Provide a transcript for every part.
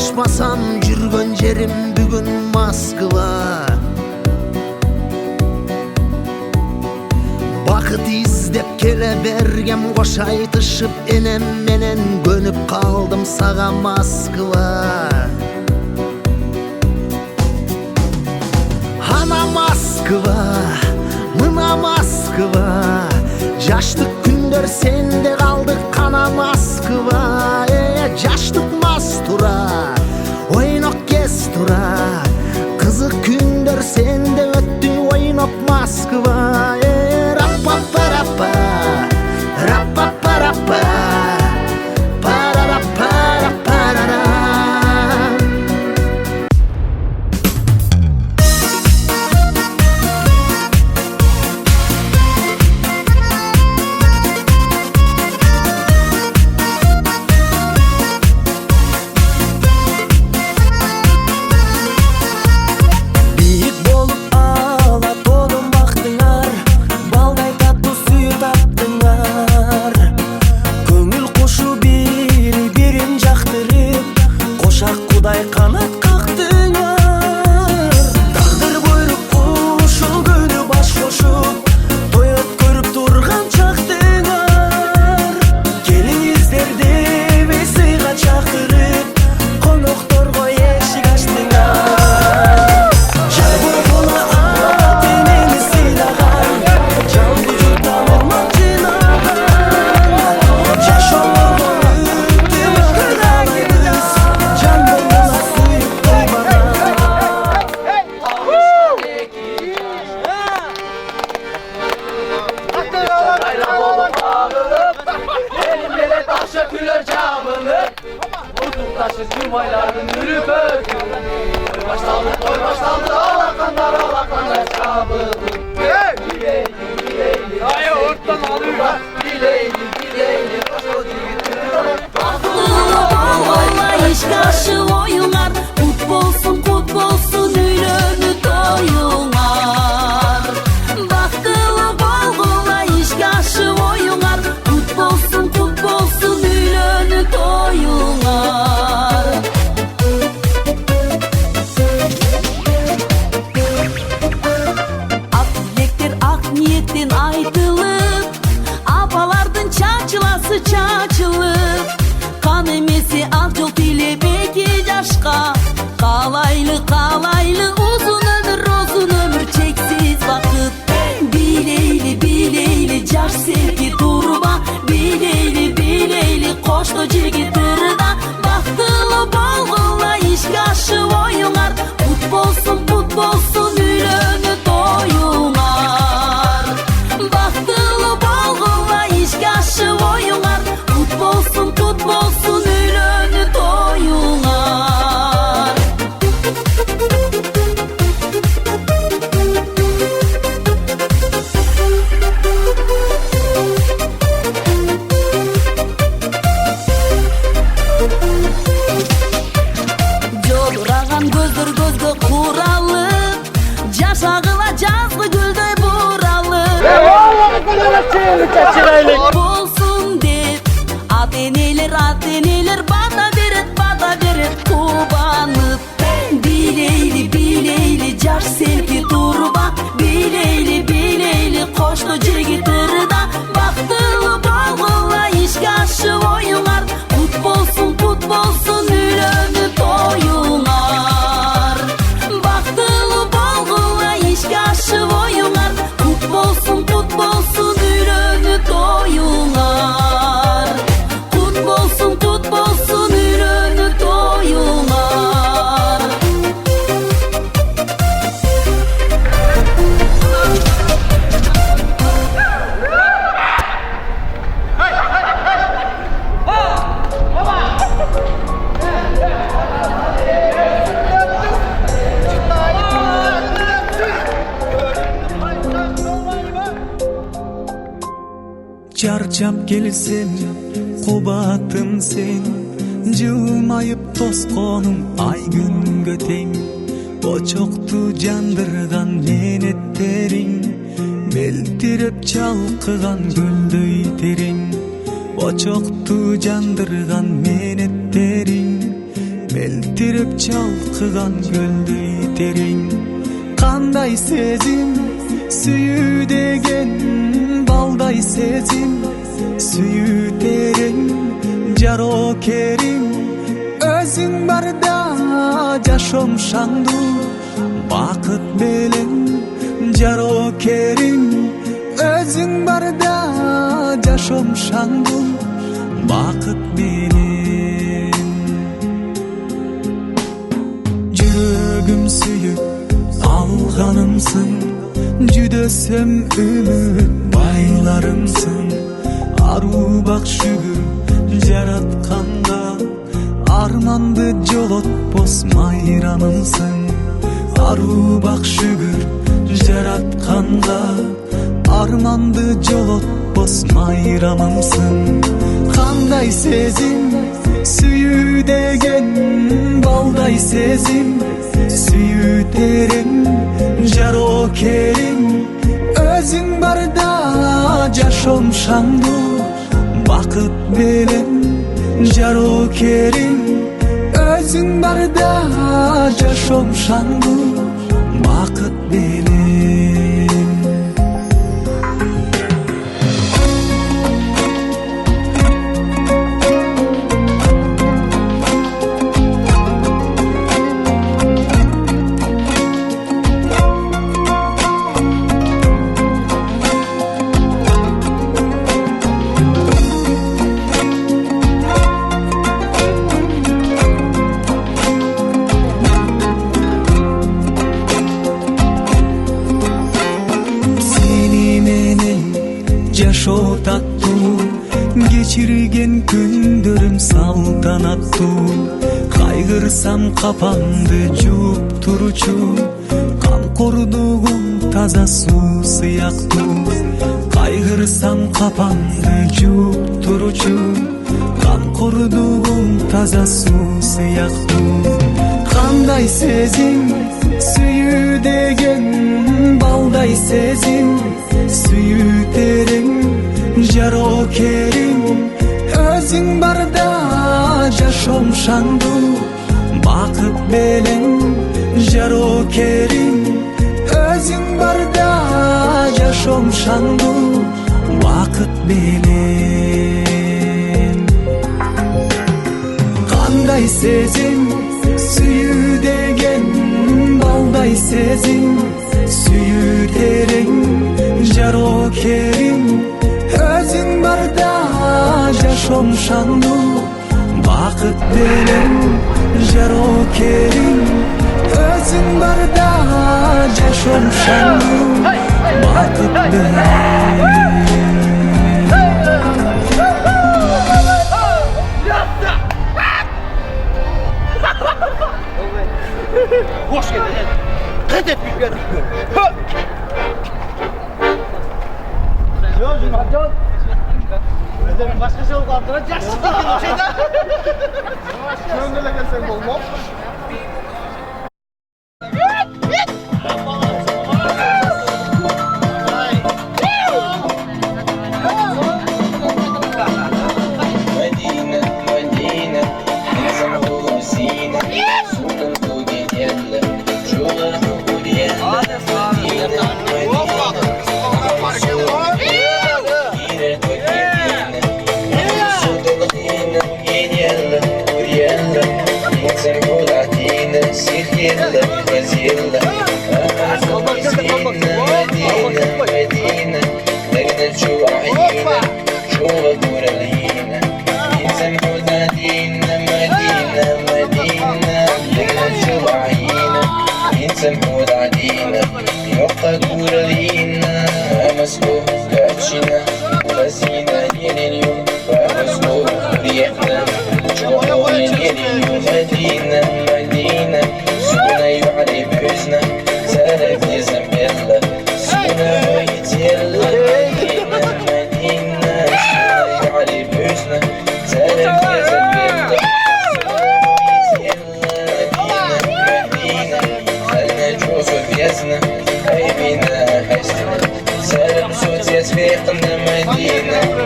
Adашmasam жүргөн жерим бүгүn Москва. Бакыт издеп келе бергем, кош айтышып энем менен көнүп калдым сага Москва. Ана Москва, мына Москва, жаштык күндөр сенде калды кана Москва. Жаштык мас тура, ойнок кез тура, кызык күндөр сенде өттү ойноп Москва. Раппа-параппа, раппа-параппа, парараппа-раппарара. Tüm ayların yürüp öldü. Oy başlandı, alakanlar çabıldı. Bileyli, ay ortadan alıyor. Bileyli, koşu digitleri. Vallahi iş karşı oyunlar, kut bolsun ülönü toyunlar. Baktılı bolgula iş karşı oyunlar, kut bolsun ülönü toyunlar. Айтылып, апалардын чачылып, кан эмеси ак жол тилебеки жашка. Калайлы узун өмүр чексиз бакыт. Билейли жаш сенки турба, билейли кошто жигит ырда. Бактылы болгула ишке ашып оюңар, пут болсун үйлөнү тоюңар. Бактылы болгула ишке ашып оюңар, пут болсун үйлөнү тоюңар. Жолураган көздөр көзгө куралып, жашагыла жазгы гүлдөй буралып. Болсун деп ат энелер бата берет кубанып. Билейли жаш сенки турба, билейли кошто жигит ырда. Бактылы болгула ишке ашып оюңар, пут болсун үйлөнү тоюңар. Бактылы болгула ишке ашып оюңар, пут болсун үйлөнү тоюңар. Пут болсун үйлөнү тоюңар. Чарчап келсем, кубатым сен, жылмайып тосконум ай күнгө тең. Очокту жандырган менеттериң, мелтиреп чалкыган көлдөй терең. Очокту жандырган менеттериң, Eltirip çalkıgan gölдөй tereң. Qanday sezim süyü degen, balday sezim süyü tereң. Жарокерим өзүң барда жашом шаңду бакыт белең. Жарокерим өзүң барда жашом шаңду бакыт белең. Жүрөгүм сүйүп алганымсың, жүдөсөм үмүт байларымсың. Ару бак шүгүр жаратканга, арманды жолотпос майранымсың. Ару бак шүгүр жаратканга, арманды жолотпос майрамымсың. Кандай сезим сүйүү деген, балдай сезим сүйүү терең. Жарокерим өзүң барда жашом шаңду бакыт белең. Жарокерим өзүң барда жашом шаңду бакыт белең. Жашоо таттуу, кечирген күндөрүм салтанаттуу. Кайгырсам капамды жууп туручу, камкордугум таза суу сыяктуу. Кайгырсам капамды жууп туручу, камкордугум таза суу сыяктуу. Кандай сезим сүйүү деген, балдай сезим сүйүү терең. Жарокерим өзүң барда жашом шаңду бакыт белең. Жарокерим өзүң барда жашом шаңду бакыт белең. Кандай сезим сүйүү деген, балдай сезим сүйүү терең. Жарокерим өзүң барда жашом шаңду бакыт белең. Жарокерим өзүң барда жашом шаңду бакыт белең. Boş geldin. Kıt et bir yer. Yok canım. Başka şey kaldıracaksın. Şöyle gelsen olmaz.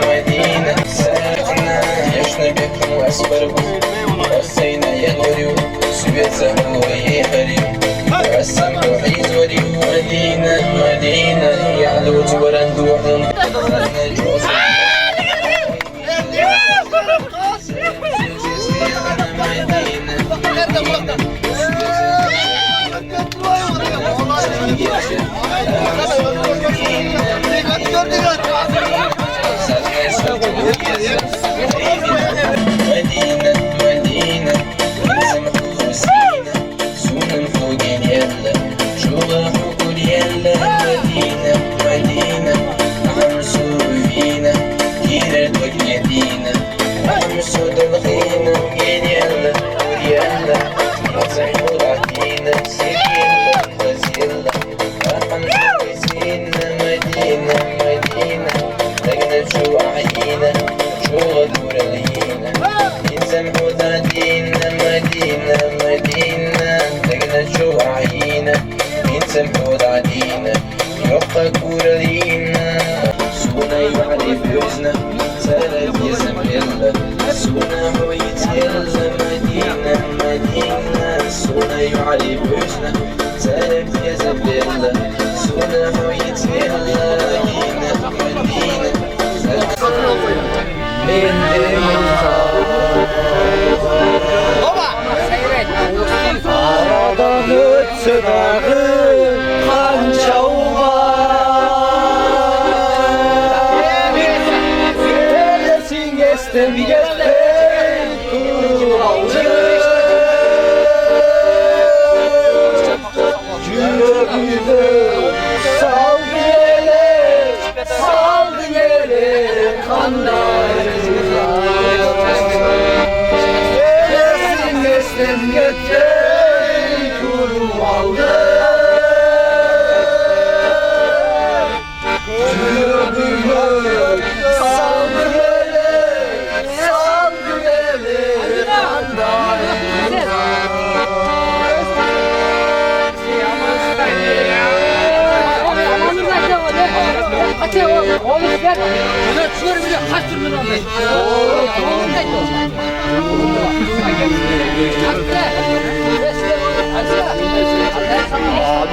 مدينة ساكنة عشنا بكم وأسبركم وسينا يا نوريو السمو يحرم السمع يزوري مدينة مدينة يعلو ورندوح مدينة مدينة نسمحو سينا سونا فوق اليلا شوغا فوق اليلا مدينة مدينة عمسو فينا كيرا توك مدينة عمسو دلخينا يلا يلا نسمحو العدينة سكينة غزيلة عمسو سينا مدينة مدينة لقنا شو عينا شوغا دور لينا نسمحو ذاتينا مدينة مدينة لقنا شو عينا نسمحو ذاتينا يبقى كورلينا سونا يعرف يوزنا سالت يزم يلا سونا هو يتيلا مدينة مدينة سونا يعرف يوزنا سالت يزم يلا سونا هو يتيلا مدينة مدينة Aradan ötse dağı kanca Neredesin geçtim geçtim kuru aldı Yüreğimi saldı yere kandayım Geçtim geçtim kuru aldı Yüreğimi saldı yere kandayım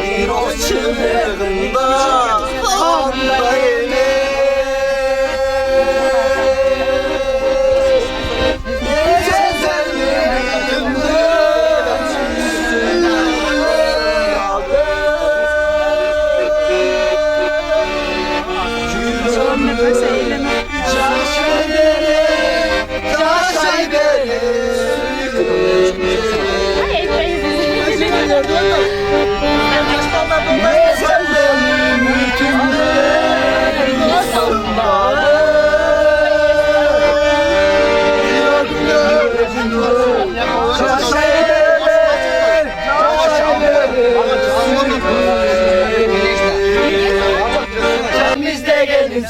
Bir o çığırında anda yine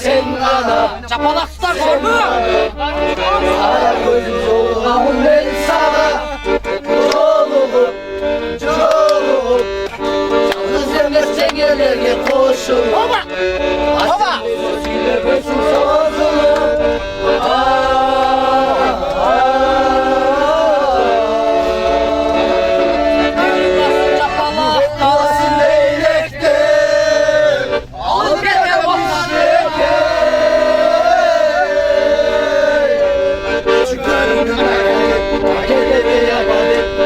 sen ana Çapalaklar korku. Ara gözüm solgamın ben sana Çoluğum Çoluğum Yalnız emezsen gelerge koşun Baba. Baba. Sözüyle besin sazını Alasın leylekte Oğlum bir de bak.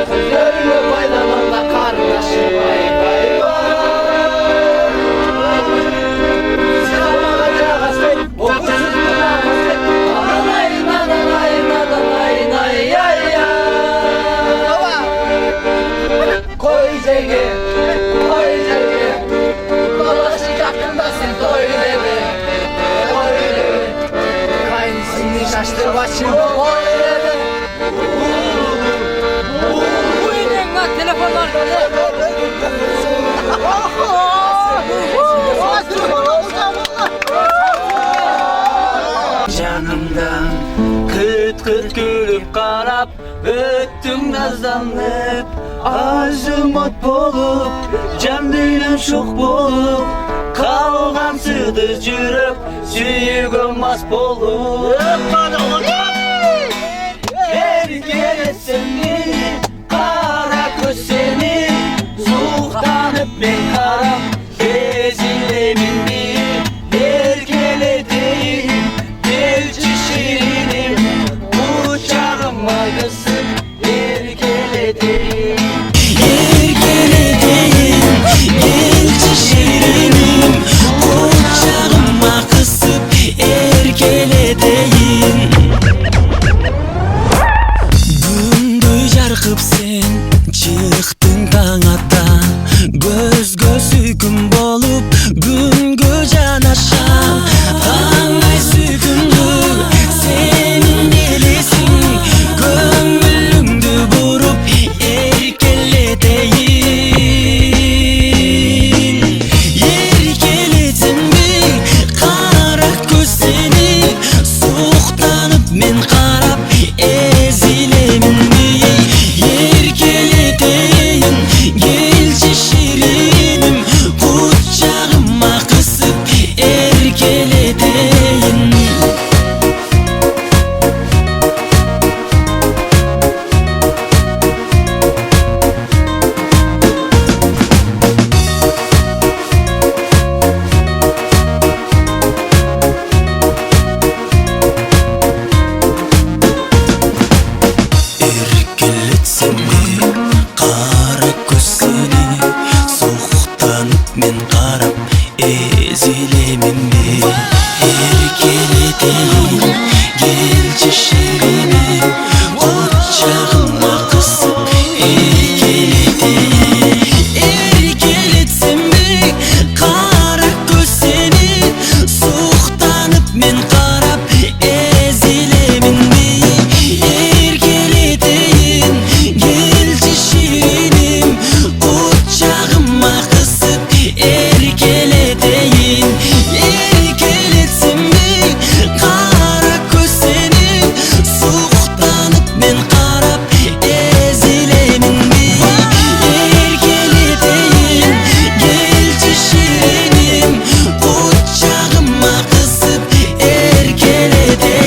Sözlerine baylananla kardeşim vay vay vay Sen alacak hasret, o kızın hasret Nanay nanay nanay nay yay yay Koy zenge, koy zenge Dolaşacaktın da sen doy deme Koy deme Kaynısını şaştır başımı koy deme Buyurun lan telefonlar. Canımdan kıt kıt gülüp karap Öttüm nazlanıp Ağzım ot bolup Can düğünüm şok bolup Kalgan sığdı jürep Süyügüm mas bolup Her gelesen beni Kara köz men karap ezilemin bir erkeledeyim gelçi şirinim uçağıma kısıp erkeledeyim gelçi şirinim uçağıma kısıp erkeledeyim gündüz jarkıp sen çıktın taң ata göz gözüküm bolup güngө janaşan kандай sүйкүмдүү senin elesиң көңүлүңдү буруп эркелетейин эркелетинби кара көз сени суктанып мен карап эзилеминби эркелетейин келчи шириnim кучагыма кысып эркелетейин эркелетсемби кара көз сени суктанып мен карап эзилеминби эркелетейин келчи шириnim кучагыма кысып эркелетейин эркелетсемби кара көз сени суктанып мен карап эзилеминби эркелетейин келчи шириnim кучагыма кысып эркелетейин эркелетсемби кара көз сени суктанып мен карап эзилеминби эркелетейин келчи шириnim кучагыма кысып эркелетейин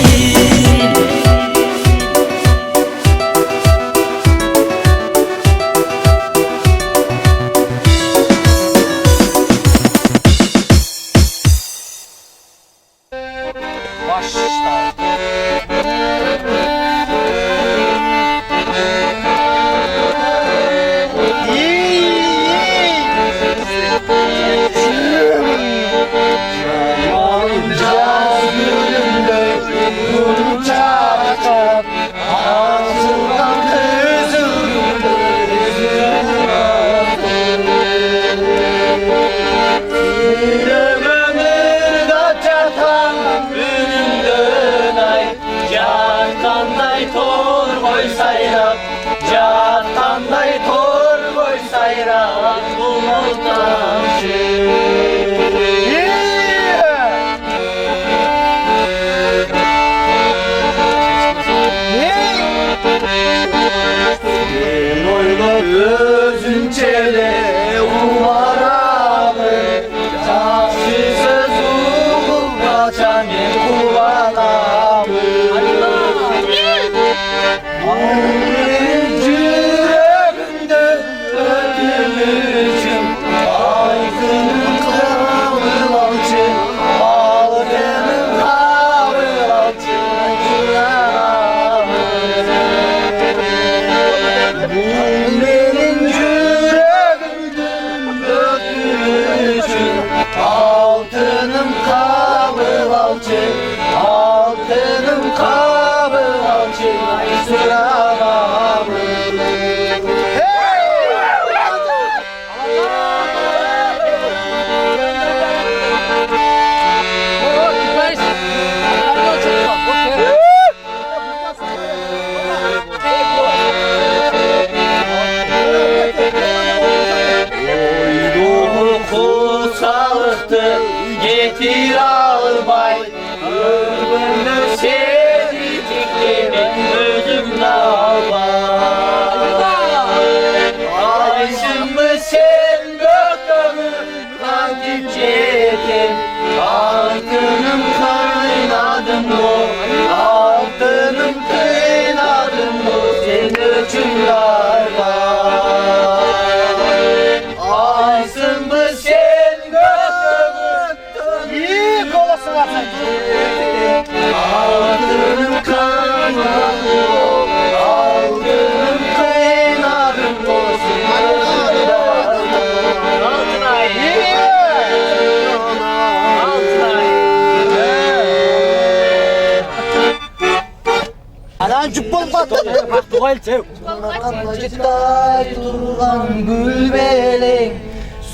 Başla. Jatkanday tor boy sayrap bulmazdaşı Sen oyla özünçele umaramı Жақсы сөз ұғып қачан мен қуанамын жүрегімді өтінішім айқыным қабыл алшы алтыным қабыл алшы бұл менің жүрегімдің өтінішім алтыным қабыл алшы алтыным қабыл алшы сұрағамын Getir albay ömrümü sevdiklerin özümle albay Ayşın mı sen gökdönü kantip çekin Altınım kaynadım bu Altınım kaynadım bu Sen üçün albay Ayşın жүк болып қалды. Жіттай тұрған гүлбелең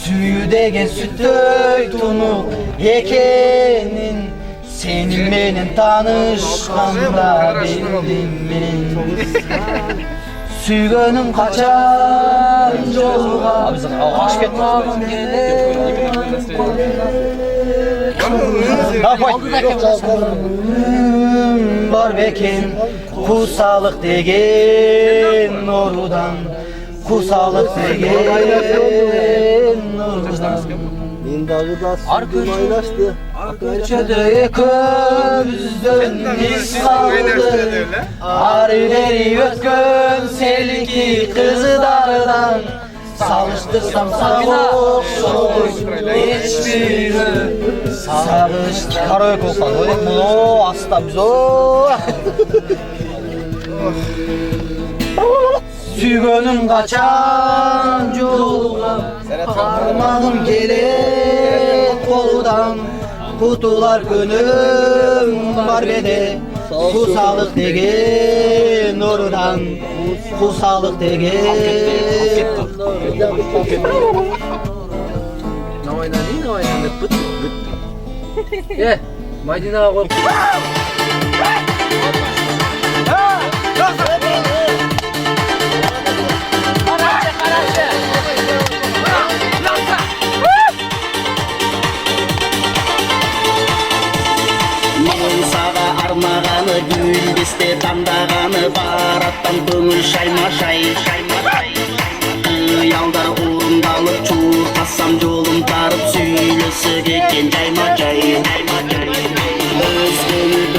сүйдеген сүттөй тұнық екенін сенің менен танышқанда білдім мен сүйгенім қачан жолға ашпетмағым бар бекен құсалық деген ұрыдан құсалық деген ұрыдан көшеде көзден ес қалды ары-бері өткен селки қыздардан салыштырсам сағық ешбірі сағышты караоке болып қалды ойлап мұны астамыз сүйгенім қачан жолға қармағым келет қолдан құтылар күнім бар беде құсалық деген ұрыдан құсалық деген Мадинаға қойып Менің саға армағаны гүлдесте таңдағаны бараттан көңіл шайма-шай қиялдар орындалып чурқасам жолым тарып сөйлесіп екен жайма-жай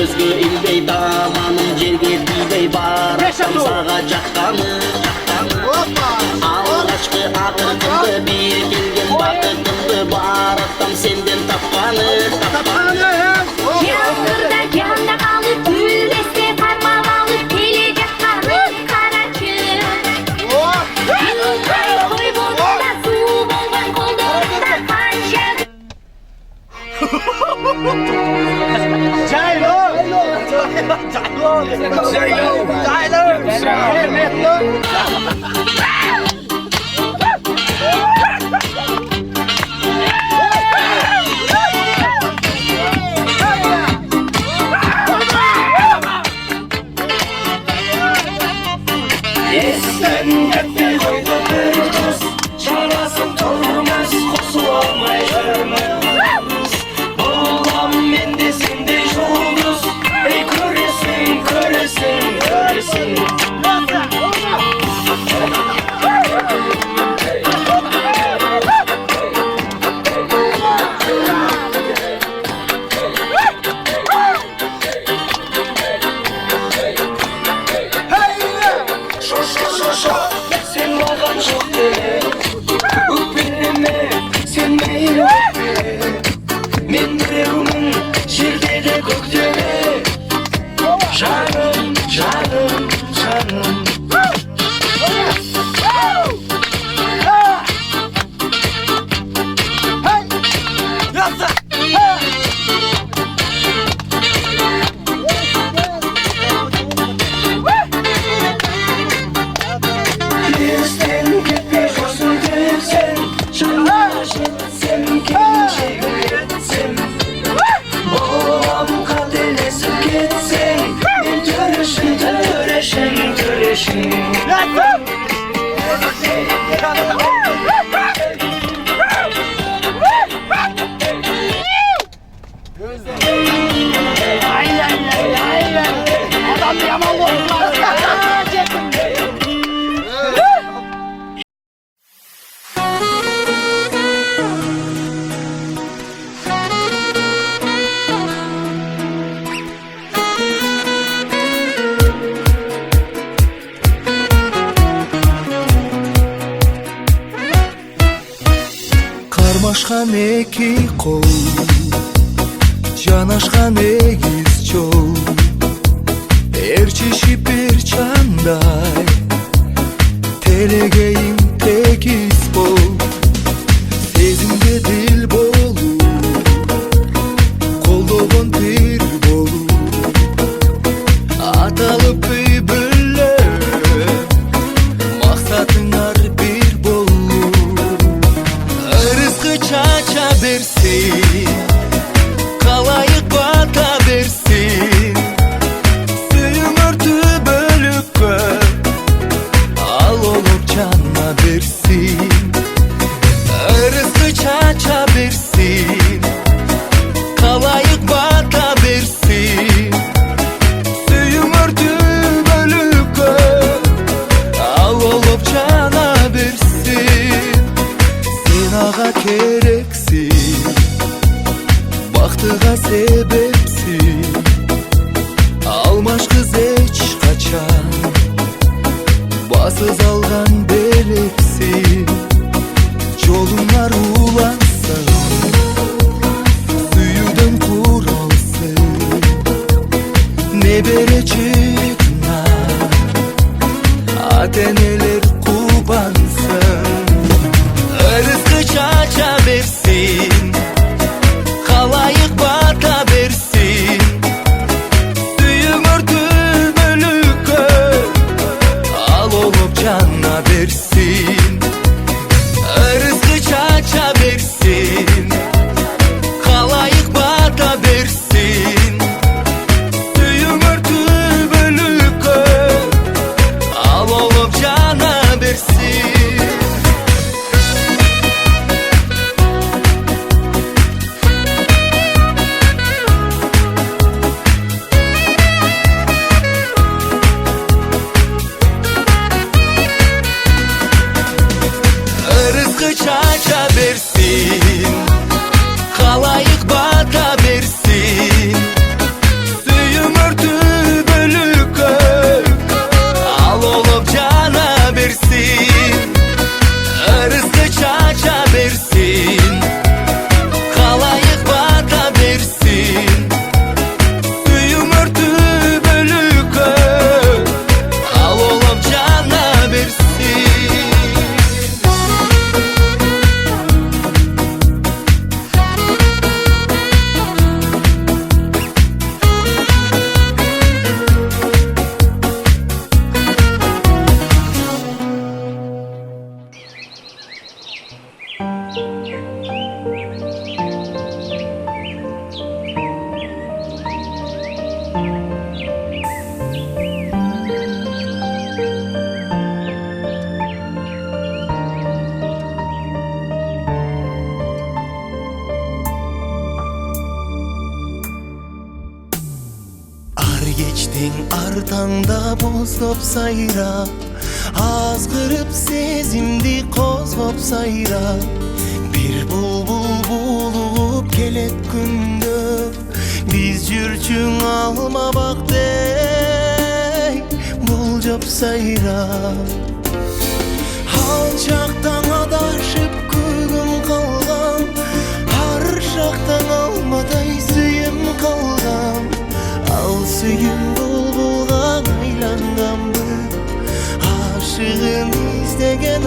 өзгө илбей даманым жерге тибей бараттан саға жаққаны алғашқы ақырқымды бир келген бақытымды бараттан сенден тапқаны Yağmurda yanda kalıp gülbeste parmağı alıp tele jakkanım karaçı Koy bolunda su bolgan kollarında kanca Естен кетпей қойды бір қыз жарасын тұрмыз қосу алмай жүрміз болам мен де сендей жұлдыз ей көресің көресің көресің Sen mаған жоқ деме өкпелеме сен мейлі өкпе мен біреумін жерде де көкте де жаным жаным жаным Естен кетпей жүрсің тек сен жаныма жетсем келіншегім кетсем болам қателесіп кетсең мен төрешім төрешім төрешім Кармашқан эки кол жанашқан эгиз жол ээрчишип бир чандай телегейин текиз бол сезимге дил болуп колдогон пир болуп аталып үй bersin, kalayık bata bersin. Suyun örtü bölükö, al olup canına bersin. Rızkı çaça bersin, kalayık bata bersin. Suyun örtü bölükö, al olup cana bersin. Sen ağa kereksin, baktığa sebepsin. Almaş kız hiç kaçan, basız algan beleksin. Yolunlar ulansın, suyudan kuralsın. Ne verecek nar, ateneler kubansın. Rızkı çaça versin, kalayık bata versin. Suyun örtü bölükö, al olup canına versin. Rızkı çaça versin, kalayık bata versin. Suyun örtü bölükö, al olup cana versin. Rızkı çaça versin, kalayık bata versin. Suyun örtü bölükö, al olup cana versin. Rızkı çaça versin, kalayık bata versin. Suyun örtü bölükö, al olup cana versin. Ar geçtin ardanda bozdop sayra, azgırıp sezimdi kozgop sayra. Bir bulbul bulup kelep gündö, biz jürçün alma bak dey, bulcop sayra. Halçaktan adaşıp kuygun kalgan, harşaktan almaday suyum kalgan. Al suyum bulbulga aylangan bu, aşığın izlegen o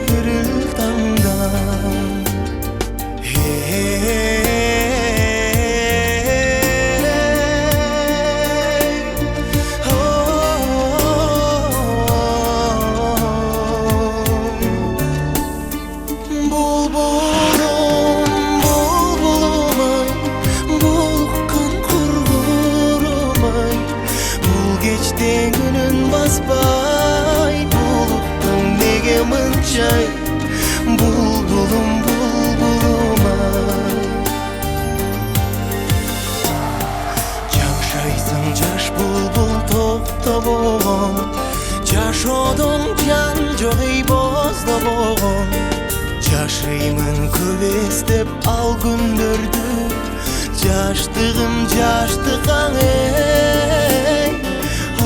hürül tandan. Hey, bulbulum, bulbulum ay, bulkan kurgurum ay. Bul geçti günün basbay, buluktan nege mınçay. Bulbulum, bulbulum ay. Жашайсың жаш булбул топто болгон, жашоодон жан жок эй боздо болгон. Жашаймын көп эстеп ал күндөрдү, жаштыгым жаштыкка эй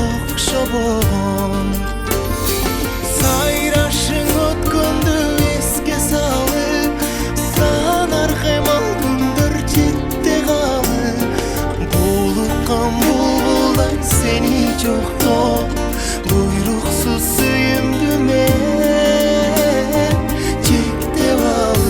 окшо болгон. Сайрашың өткөндү эске салып, санар кемал күндөр жетте калып. Булуккан булбулдай сени жоктоп, буйруксуз сүйүмдү мен жектеп алып.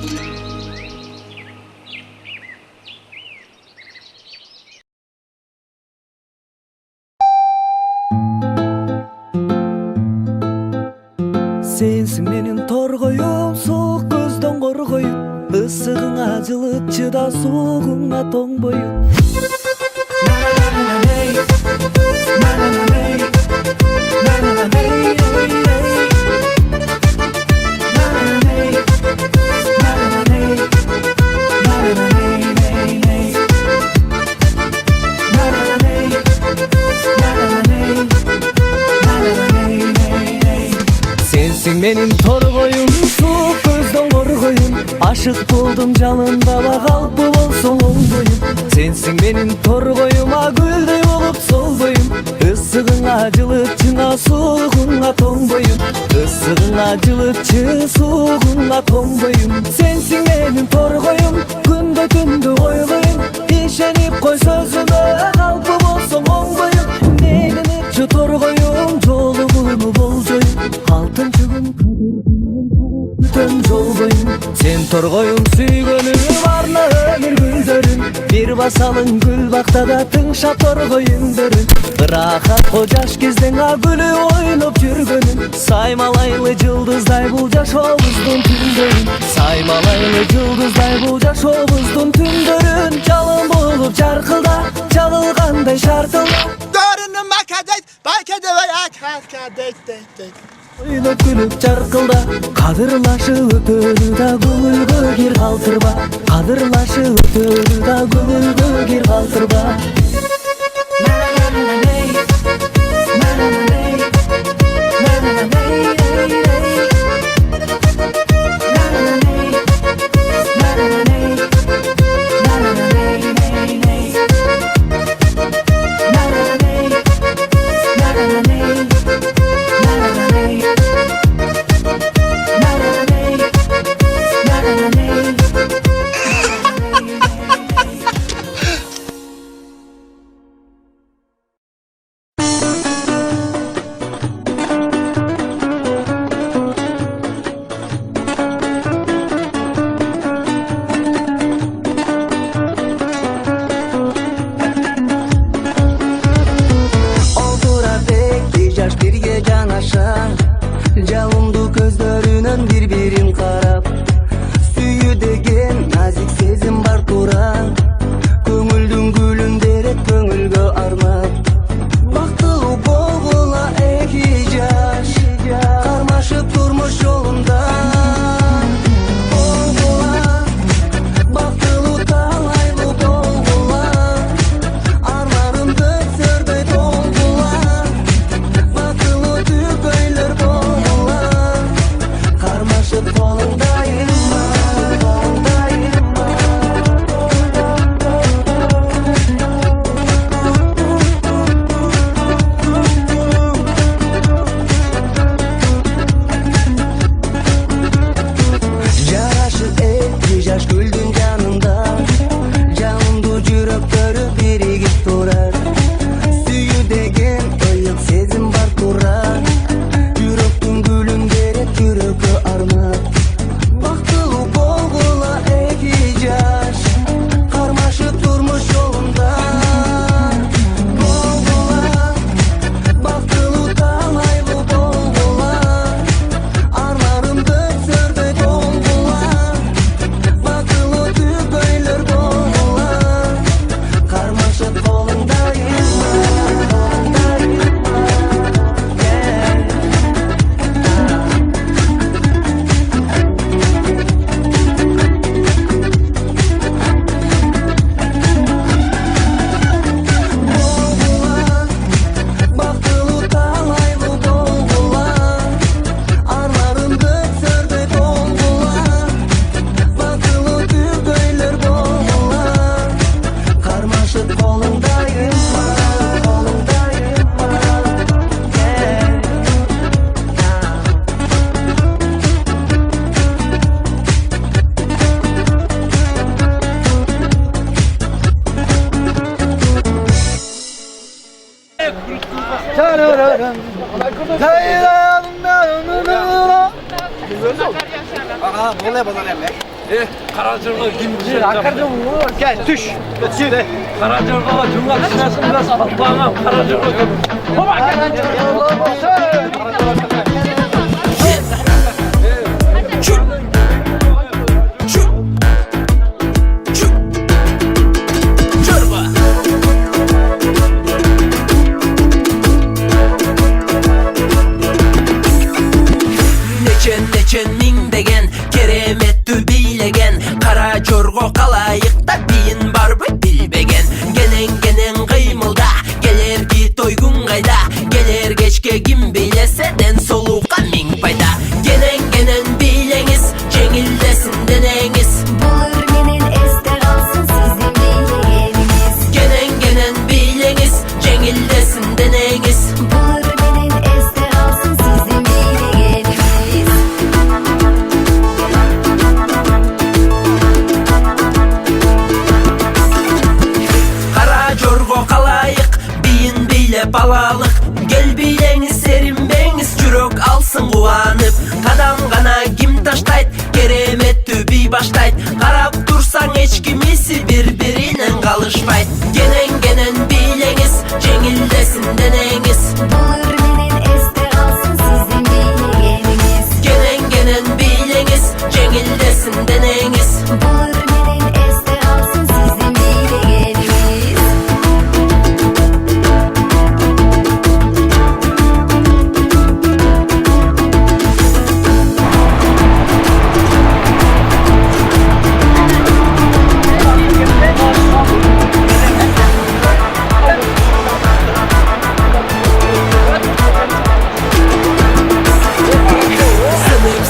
Sensin menin torgoyum, soğuk gözden korgoyum. Isığına cılıp çıda, soğuğuna toңboyum. Sensin benim torgoyum, soğuk gözden korgoyum. Aşık buldum canında bak, alpı bolsun oңboyum. Sensin benim torgoyuma, gülдөй olup solboyum. Isığına cılıpçına, soğuğuna toңboyum. Isığına cılıpçı, soğuğuna toңboyum. Sensin benim torgoyum, күндө түндө ойлойм. İşenip koy sözüme, alpı bolsun oңboyum. Neylenipçi torgoyum, жолугуну болжойм. Алтынчы күн бүтөн жол boyum. Sen torgoyum süygөнүм, арна өмүр гүлдөрүм. Бир басалың гүл бактада, тыңшап торгоюңдөрүн. Ырахат о жаш кезден гүлү ойноп жүргөнүм. Саймалайлы жылдыздай бул жашообуздун түндөрүн. Саймалайлы жылдыздай бул жашообуздун түндөрүн. Жалын болуп жаркылда, чалылгандай шартылда. Ойноп күлүп жаркылда, кадырлашып өтөрү да, көңүлгө кир калтырба. Кадырлашып өтөрү да, көңүлгө кир калтырба. Boleh. Karacırga kim bilir? Gel düş. Söyle. Karacırga cümle kişisin biraz atlamam. Karacırga kim? Baba Neçen min degen keremetty biylegen Kara jorgo kalayıkta biyin barby bilbegen Genen kıymılda gelerdi toygun gayda Geler geçke kim bilese den soluqa min payda Genen biyleniz cengildesin deneniz Bulur menen este kalsın sizin bilgeniniz. Genen biyleniz cengildesin deneniz Bulur menen este kalsın sizin bilgeniniz. Kara jorgo kalayık biyin biyle balalık Gel bileniz serinbeniz çürök alsın kuvanıp Kadam gana kim taştayt keremetty bir baştayt Karap dursan hiç kimisi birbirinen kalışpayt Genen bileniz cengildesin deneniz Bulur menen este kalsın sizin bilgeniniz. Genen bileniz cengildesin deneniz Bulur menen este kalsın sizin bilgeniniz.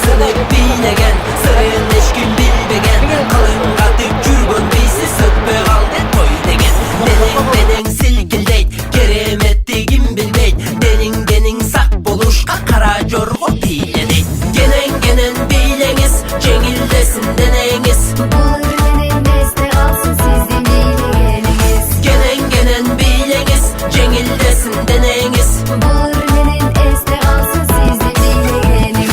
Sınıp bilegen sırrın eşkin bilbegen Kalın katıp jürgön beysi sötpe kaldı toy degen Denen silkildeyt keremetty kim bilmeyt Denin sak buluşka kara jorgo biledeyt Genen bileniz cengildesin deneniz Bulur menen este kalsın sizin bilgeniniz. Genen bileniz cengildesin deneniz Bulur menen este kalsın sizin bilgeniniz.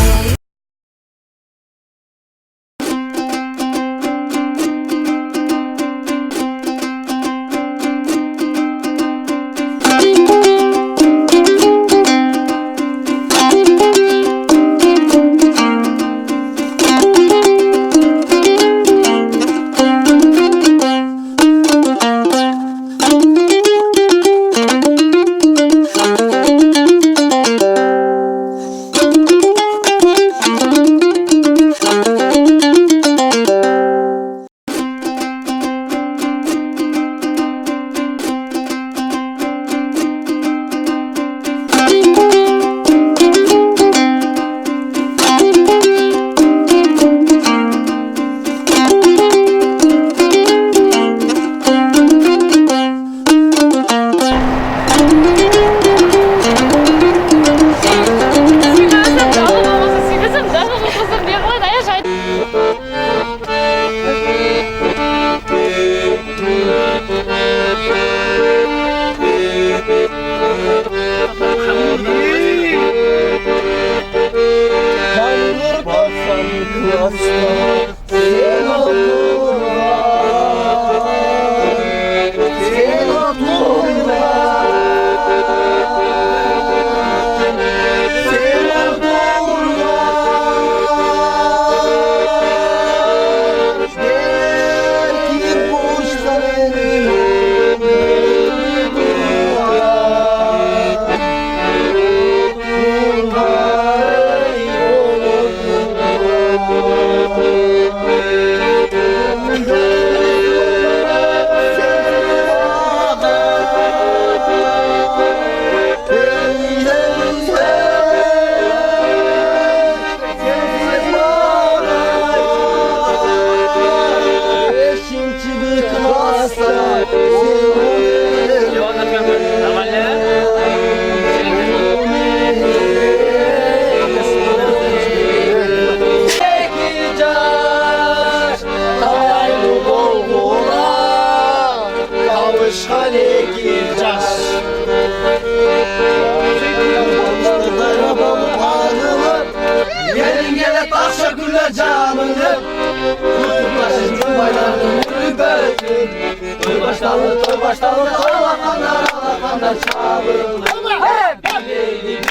başlarında ağlatanlar çağırılır.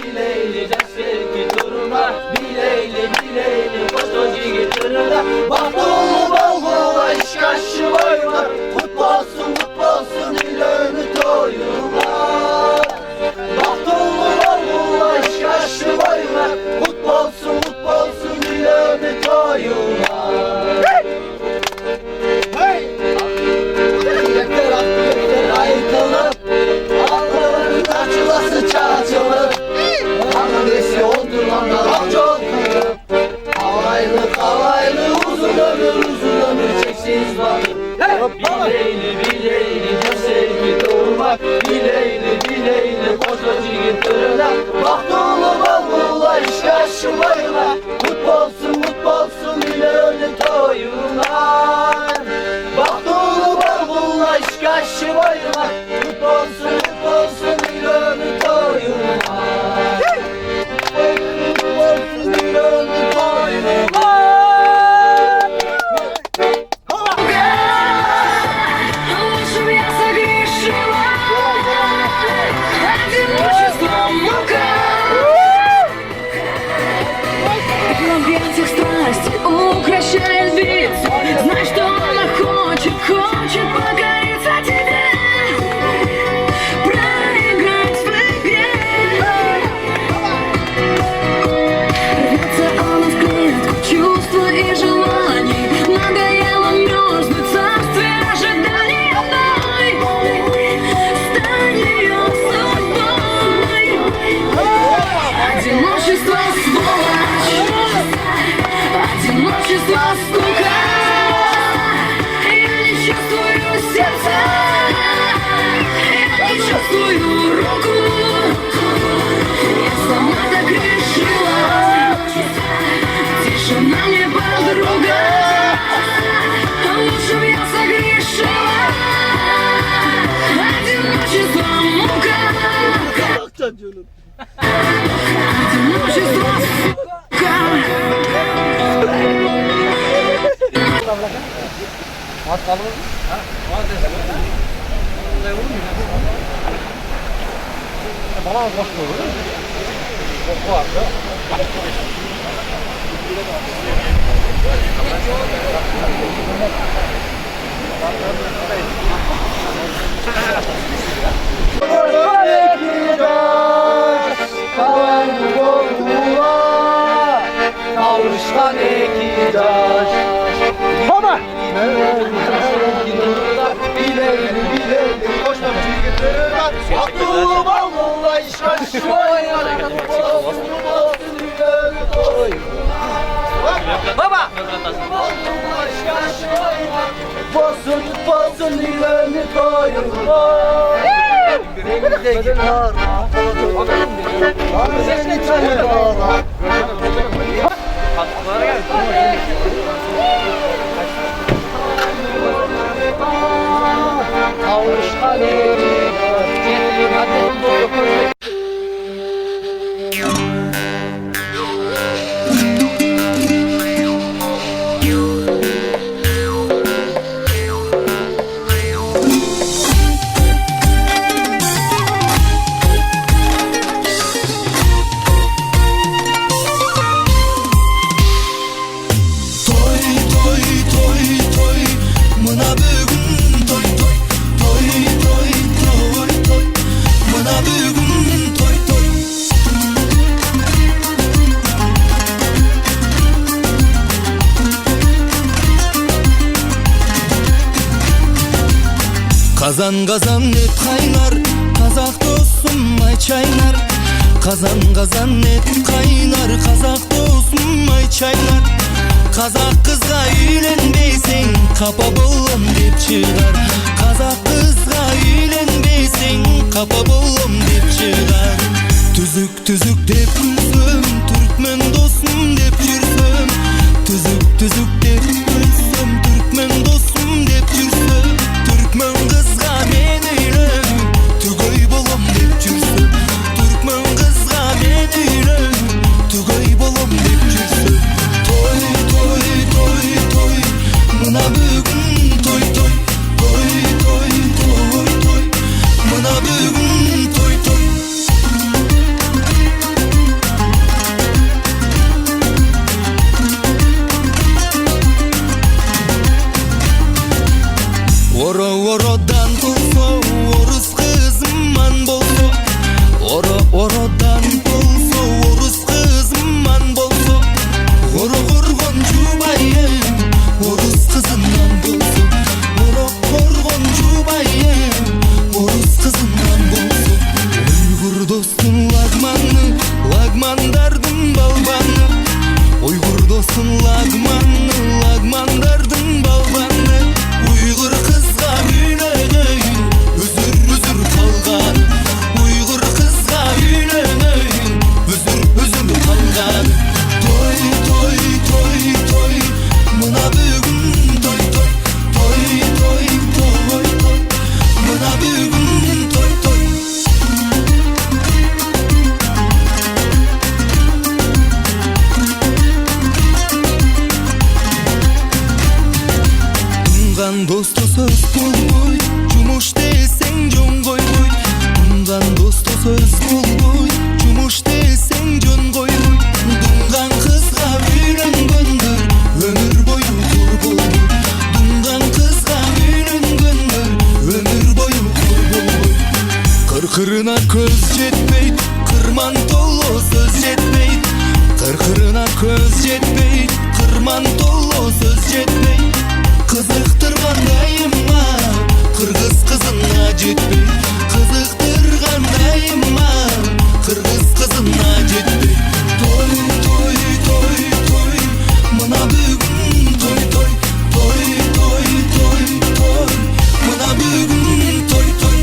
Bileyli destek turuna, bileyli kostocu turuna. Baktığını balgula işkaşı boyuna, kutlu olsun ilönü toyuna. Baktığını balgula işkaşı boyuna, kutlu olsun ilönü toyuna. Ayıkılıp Allah'ın açılası çağçılıp Anadesi olduranlar avcı oldurup Alaylı uzun ömür çeksiz bakıp Bileyli sevgi doğurmak Bileyli koşacı tırına Baktığını balgula işkaşı boyuna Kutlu olsun ilönü toyuna. Baktığını balgula işkaşı boyuna Kutlu olsun ilönü toyuna. Kutlu olsun ilönü toyuna. Укращает бит, знай, что она хочет покориться тебе, проиграть в игре. Рвется она в клетку чувства и желаний, надоело мерзнуть в царстве ожиданий одной. Стань ее судьбой. Одиночество сволочь, одиночество скука. Я не чувствую сердца, я не чувствую руку. Я сама так решила, тишина мне подруга. Лучше б я согрешила, одиночество мука. Одиночество сука. Az kalır mı? Bana az boş koyuyor. Boş vardı. Kavuştan ekidaş Baba! Bileyli koşmacı getirirler Baktığını balgula işkaşı boyuna Baba! Basın ilönü toyuna. Kavuşkan Kazan kazan et kaynar, Kazak dostum ay çaynar. Kazan kazan et kaynar, Kazak dostum ay çaynar. Kazak kızga үйленбейсең, kapa bolom dep çıgar. Kazak kızga үйленбейсең, kapa bolom dep çıgar. Tüzük tüzük dep gülsöm, Türkmen dostum dep жүрсөm. Tüzük tüzük dep gülsöm, Türkmen dostum dep жүрсөm. Türkmen kızga men öylön, tügöy bolom dep жүрсөm. Türkmen kızga men öylön, tügöy bolom dep жүрсөm. Toy toy toy toy, mına bugün toy toy. Toy toy toy toy. Думган досто сөз болбойт, жумуш десең жөн койбойт. Думган досто сөз болбойт, жумуш десең жөн койбойт. Думган кызга үйлөнгөндөр өмүр бою кур болбойт. Думган кызга үйлөнгөндөр өмүр бою кур болбойт. Кыркырына көз жетпейт, кырман толо сөз жетпейт. Кыркырына көз жетпейт, кырман толо сөз жетпейт. Кызыктыргандайыма кыргыз кызына жетпейт. Кызыктыргандайыма кыргыз кызына жетпейт. Той той той той, мына бүгүн той той. Той той той той, мына бүгүн той той.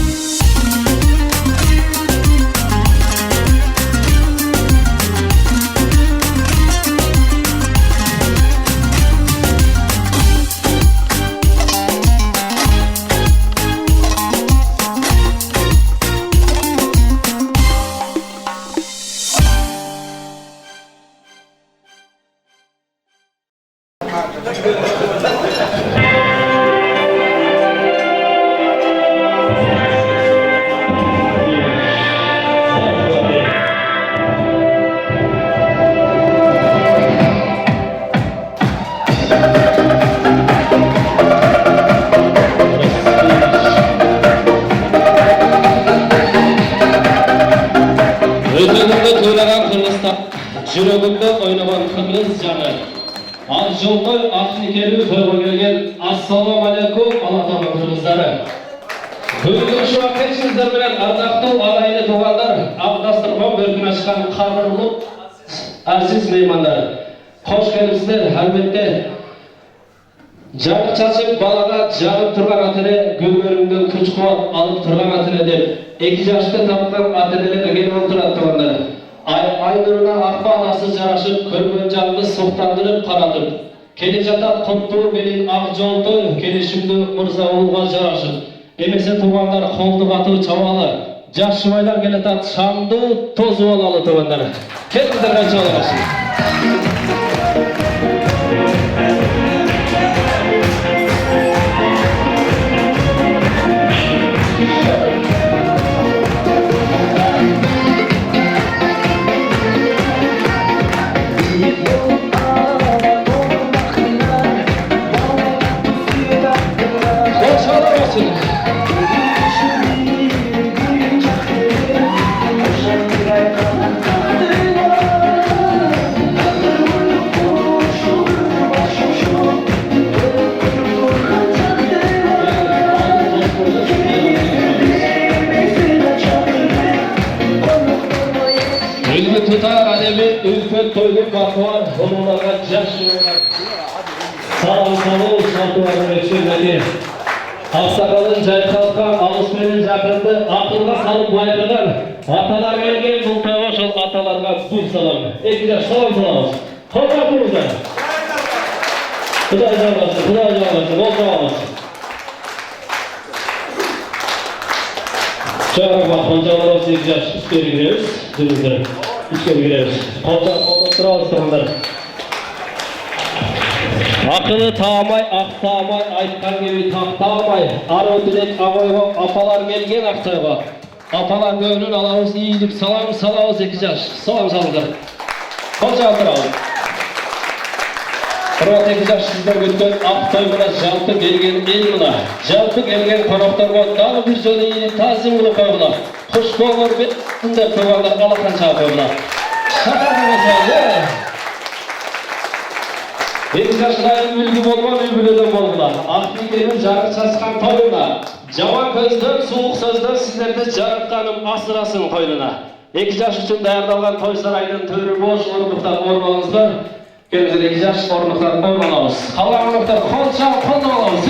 Жүрөгүмдө ойногон кыргыз жаны. Ак жолтой ак никелүү тойго келген ассалам алейкум алатама кыргыздары. Бүгүнкү шуакетсиздер менен ардактуу агайын туугандар, ак дасторкон бөркүн ачкан кадырлуу азиз меймандар. Кош келипсиздер. Албетте жарык чачып балага жагып турган атене, гүлгөрүңдөн күч кубат алып турган атене деп 2 жашты тапкан атенелер келип отурат туугандар. Айнурuna akba anası жарашып, көргөн жанды суктандырып каратып. Келе жатат куттуу менин ак жолтой, келишимдүү мырза уулга жарашып. Эмесе туугандар колду катуу чабалы, жаш шубайлар келатат шамдуу тозуп алалы туугандар. Келиңиздер канча аласыз. Tutar alemi ülfet toyluk bakıvar, onunlara jaş yoğunar. Salam salou saltıvarın öksürmedi. Aksakalın jaykalkan, alışmenin jakındı, akılga salıp bayqıgan. Atalar gelgen бұл tavaşıl atalarga gül salam. Ekide salam salamız. Kolga kuruzlar. Kuday жалғасын, ол жалғасын. Çağırak bak, koncalar olsa 2 yaş üstleri gireriz, durumları. İçeri gireriz. Kolda alıştırımlar. Akıllı tağmay, aktağmay, aytkan gibi taktağmay. Arı dilek ağayga, apalar gelgen aktayga. Apalar gönlün alamız iyilip salam salamız 2 yaş. Salam salımlar. Konca aldıralım. Kırvat 2 yaş sizler götken aktayga jalpı gelgen el mına. Jalpı gelgen konaktarga dağı bir jolu iyilip tazim kılıp koygular. Kuş boğur bitinde köyvanlar alakan çağırıyorlar. Şakar mesela. 2 yaşındayım ülgü bolman ülgüleden bolgular. Akdikenin jarık çaskan toyuna. Jaman көздөн, суық сөздөн sizlerde жарыққаным асырасın koynuna. 2 yaş üçün dayardalgan toy sarayının төрі boş ornuktan ormanızlar. Gelizde 2 yaş ornuktan ormanamız. Қалған ornuktan konça kondoğalamız.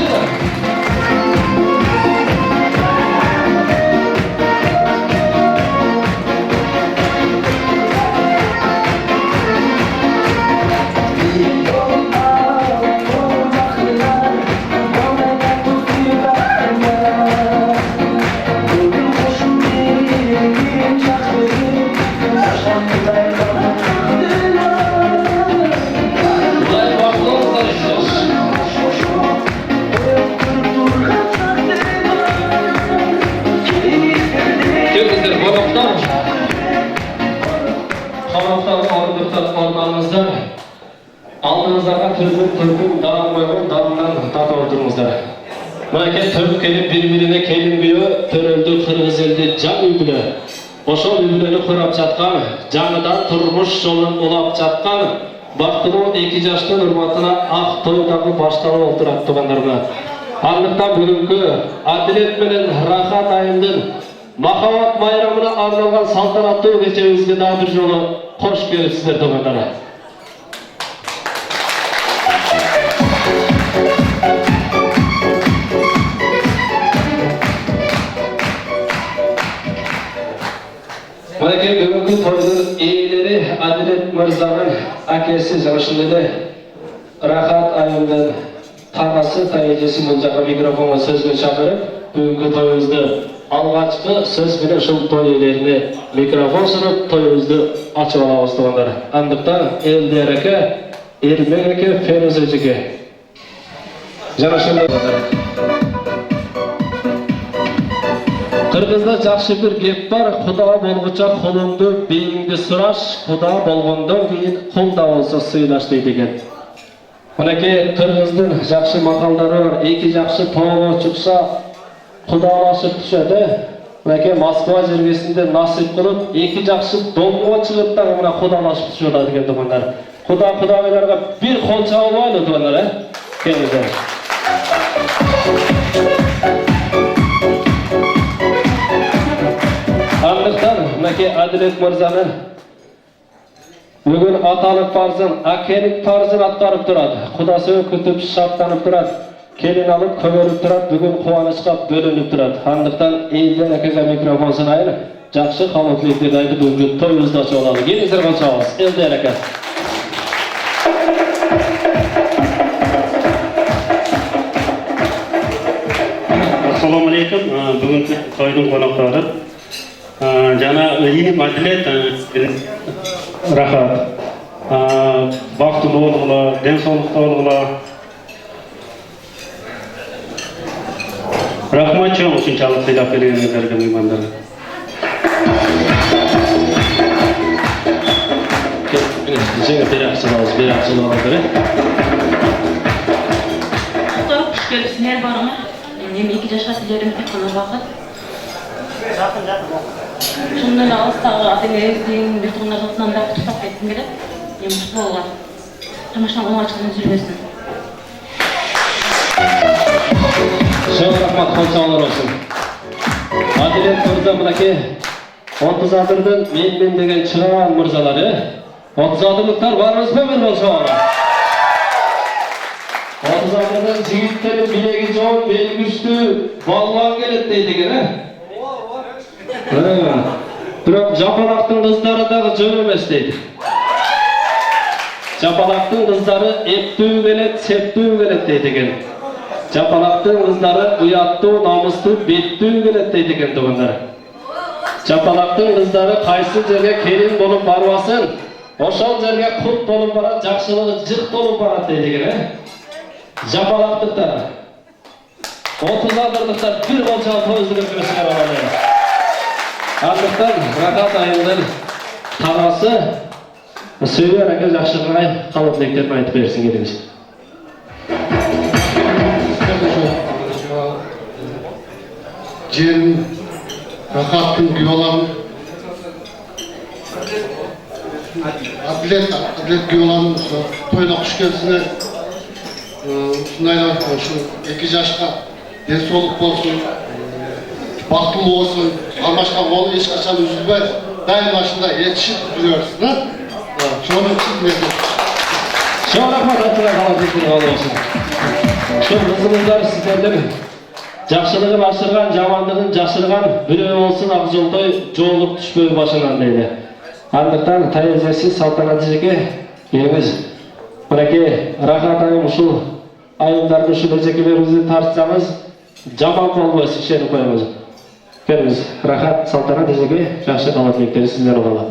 отырыңыздар. Мынакей төрт келіп бір-біріне келін күйі төрелді қырғыз елді жан үлгілі. Ошол үлгілені құрап жатқан, жаңыдан тұрмыш жолын улап жатқан, бақтылы 2 жаштың ұрматына ақ тойдағы башталы олтырат туғандарына. Андықтан бүгінгі әділет менен рахат айымдың махаббат майрамына арналған салтанатты кечебизге да бір жолы қош келіпсіздер туғандары. Мынакей бүгінгі тойдың иелері Әділет мырзаның әкесі жаңышынды Рахат айымдың тағасы тәйежесі бұл жаққа микрофонға сөзбен шақырып, бүгінгі тойымызды алғашқы сөз бен шыл той иелеріне микрофон сұрып, тойымызды ашып аламыз туғандар. Андықтан Елдер әке, Ермек әке, Феруз әжеге. Жаңышынды Қырғызда жақшы бір кеп бар, құда болғыча құлыңды, бейіңді сұраш, құда болғандан кейін құлда болса сыйлаш дейді екен. Мынакей қырғыздың жақшы мақалдары бар, екі жақшы тоғы шықса, құдалашып түседі. Мынакей Москва жергесінде насип қылып, екі жақшы домға шығыптан мына құдалашып түседі деген тұғандар. Құдағайларға бір қол шағылмайды тұғандар, келіңіздер. Андықтан, мынакей Әділет мырзаның бүгін аталық парызын, әкелік парызын атқарып тұрады. Құдасы күтіп шаттанып тұрады. Келін алып көміріп тұрады, бүгін қуанышқа бөлініп тұрады. Андықтан, Елдер әкеге микрофон сынайын, жақсы қабыл тілектерді айтып бүгінгі тойымызды ашып алады. Келіңіздер қол шағыңыз, Елдер әке. Ассалаумалейкум, бүгінгі тойдың қонақтары. Жана иім Әділет Рахат бактылуу болгула, ден соолукта болгула. Рахмат чоң ушунчалык сыйлап бергениңиздерге меймандарга. Жеңіл берақ сылауыз. Құш келіпсіңер барыңа. Мен 2 жашқа сіздерім тек қана уақыт. Жақын. Шынымен алыстағы ата-енеңіздің бір туған жылтынан да құттықтап кеткім келеді. Мен құтты болуға. Тамашадан оңайлықпен жүргесін. Шоң рахмат, қол шағылар olsun. Әділет мырза мынакей 30 адырдың мен деген шыраған мырзалары. 30 адырлықтар барыңыз ба мен қол шағылар? 30 адырдың жігіттері билегі жоң, белі күшті, балуан келеді дейді екен, Бірақ жапалақтың қыздары дағы жөн емес дейді. Жапалақтың қыздары ептүү келет, септүү келет дейді екен. Жапалақтың қыздары ұяттуу, намыстуу, беттүү келет дейді екен туғандар. Жапалақтың қыздары қайсы жерге келин болып барбасын, ошол жерге құт болып барат, жақшылығы жық болып барат дейді екен. Жапалақтықтар, 30 адырлықтар бір қолшал тойыздырып көрсіңер алады. Андықтан Рахат айымдың тағасы сөйлер әке жақшырғай қалы тілектерін айтып берсін келіңіз. Жерін Рахаттың күйоларын Әділет күйоларын тойына құш келсіне ұсынайлар 2 жашқа денсаулық болсын, бақытты болсын, армашқа қолы ешқашан үзілбей, дайым ашында етішіп жүрерсін. Соның үшін мерді. Шоң рахмат атыға қалатектерін қалды olsun. Шоң қызымыздар сіздердің жақшылығын ашырған, жамандығын жашырған, біреу болсын Ақжолтой жолық түшпөй башынан дейді. Андықтан тәйізесі салтанатты жеке келіңіз. Мынакей Рахат айым ұшыл айымдарды ұшыл жекелеріңізді тартсаңыз, жаман болмайсы шені қойыңыз. Келіңіз, Рахат салтанатты жеке жақшы қала тілектері сіздер олалы.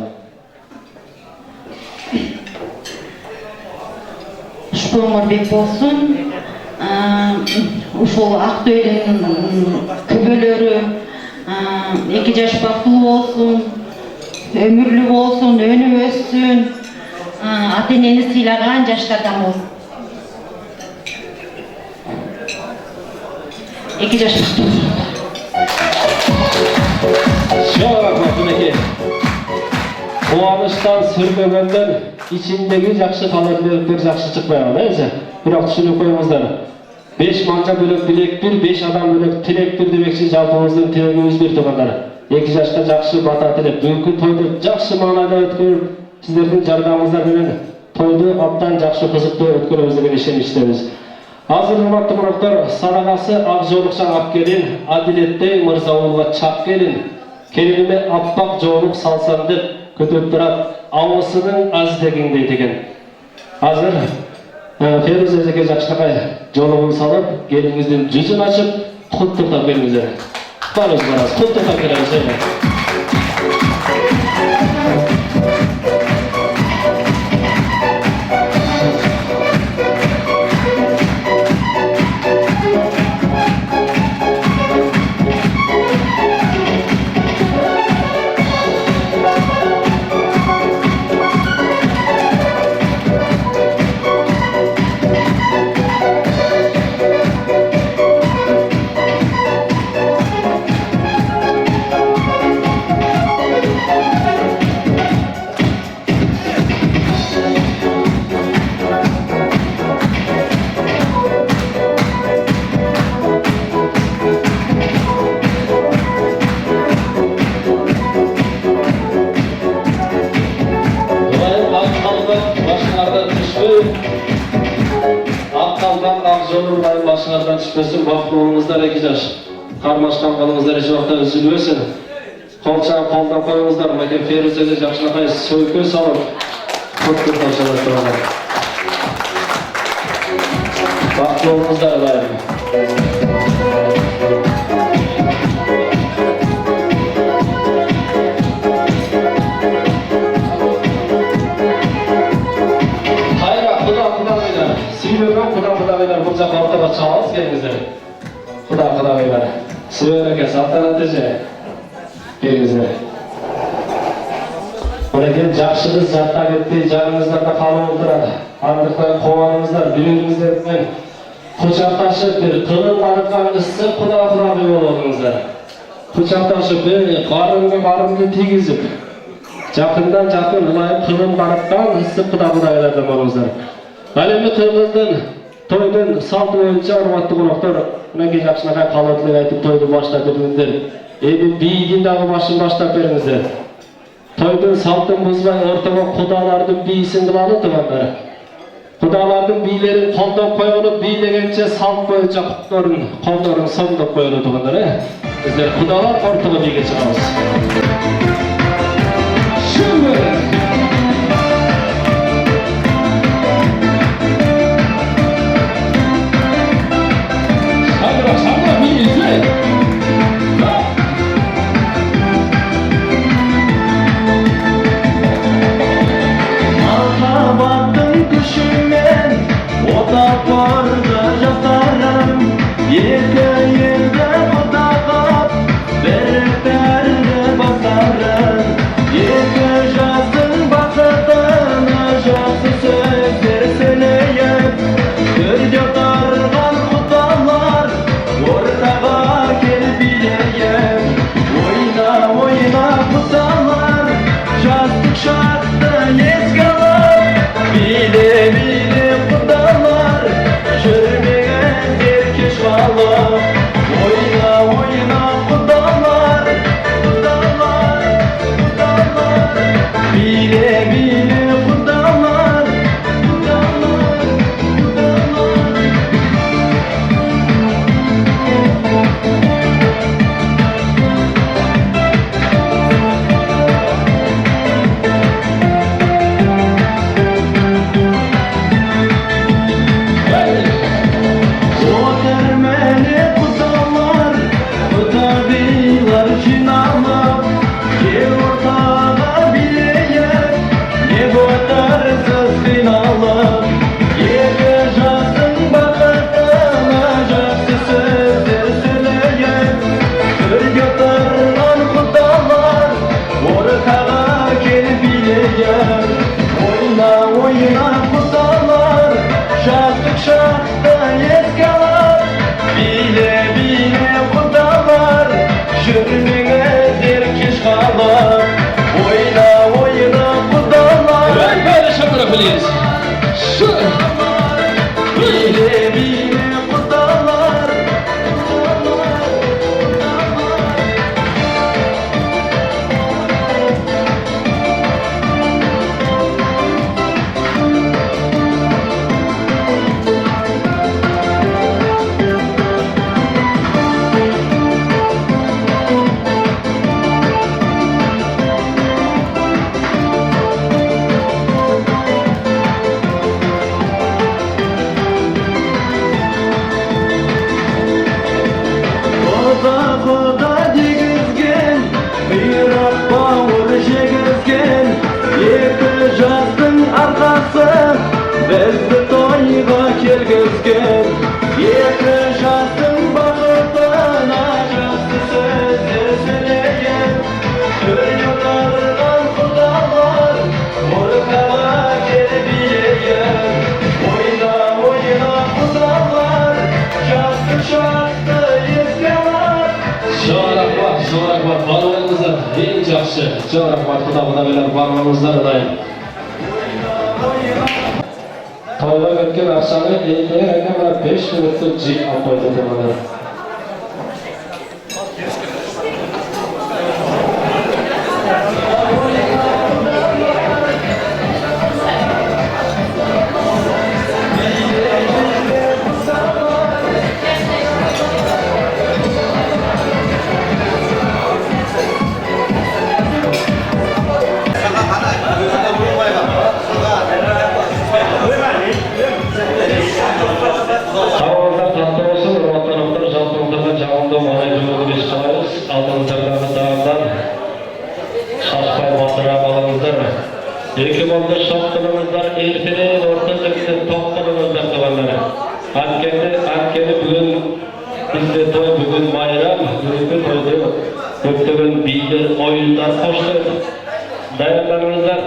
Шпоңыр бек болсын, ушул Ақтөйдің көбөлөрү 2 жаш бактылуу болсын, өмүрлүү болсын, өнүп өссүн, ата-энени сыйлаган жаштардан болсын. 2 жаш Çok rahmat Üneke. Қуаныштан сүрмегенден içindегі жақсы таланттар жақсы шықпай қалады. Бірақ түсініп қойыңыздар. 5 манжа бөлек білек бір, 5 адам бөлек тілек бір демекші жалпымыздың тілегіміз бір туғандар. 2 жашқа жақсы бата тілеп, бүгінгі тойды жақсы мағынада өткөріп, сіздердің жардамыңыздармен тойды абдан жақсы қызықты өткөрүүбүздүн ишенимиздебиз. Азыр урматтуу қонақтар, сарағасы Ақжолықшан Ақкелин, Адилеттей Мырзаулға Чақкелин, келініме аппақ жолық салсам деп көтөп турат, ауысының аз дегендей деген. Азыр Ферuz эжеге жакшынакай жолугун салып, келиңиздин жүзүн ачып, куттуктап бериңиздер. Барыңыздар, куттуктап бериңиздер. Başınızdan düşmesin, vakti olunuzlar 2 жаш. Karmaşkan kalınızlar hiç vakta üzülmesin. Kolçağı koldan koyunuzlar, Mekke Feruz eje Jakşınakay söykö salıp, kutlu taşılar. Vakti olunuzlar daim. Бұл жаққа ортаға чағалыз келіңіздер. Құда бейлер. Сүйер әке салтанатты же. Келіңіздер. Орекен жақшыңыз жатта кетпей, жаныңыздарда қалып отырады. Андықтан қуаныңыздар, біреуіңіздермен құшақташып, бір тығын барытқан ісі құда бей болыңыздар. Құшақташып, қарынды тегізіп, жақындан жақын ұлайып тығын барытқан ісі құда бейлерден болыңыздар. Әлемі қырғыздың тойдың салты бойынша урматтуу қонақтар, Mekke Jakşınakay қалаатылык айтып тойды баштап бериңиздер. Эми бийдин дагы башын баштап бериңиздер. Тойдун салтын бузбай ортого кудалардын бийсин кылалы туугандар. Кудалардын бийлерин колдоп койгону бийлегенче салт боюнча колдорун сомдоп койгону туугандар. Биздер кудалар ортого бийге чыгабыз. Yerde yerde kudakap, berberle basarım. Çok rahmat, barmanızlar en yaxşı. Çok rahmat, Xudo bilan barmanızlar dayım. Toyga ketgan arsani endi aka 5 minutda jik olib qo'ydi demoqlar. Tavallar tatlı olsun, hurmatlananlar, жалпылықтарға жағымды маңай жолы кеш қалайыз. Алдыңыздардағы дағымдар, шашпай батыра қалыңыздар. Екі балды шоқтыңыздар, ертеден орта жіктен тоқтыңыздар туғандар. Анткені бүгін бізде той, бүгін майрам, бүгінгі тойды көптеген билер, ойындар қошты. Даяндарыңыздар.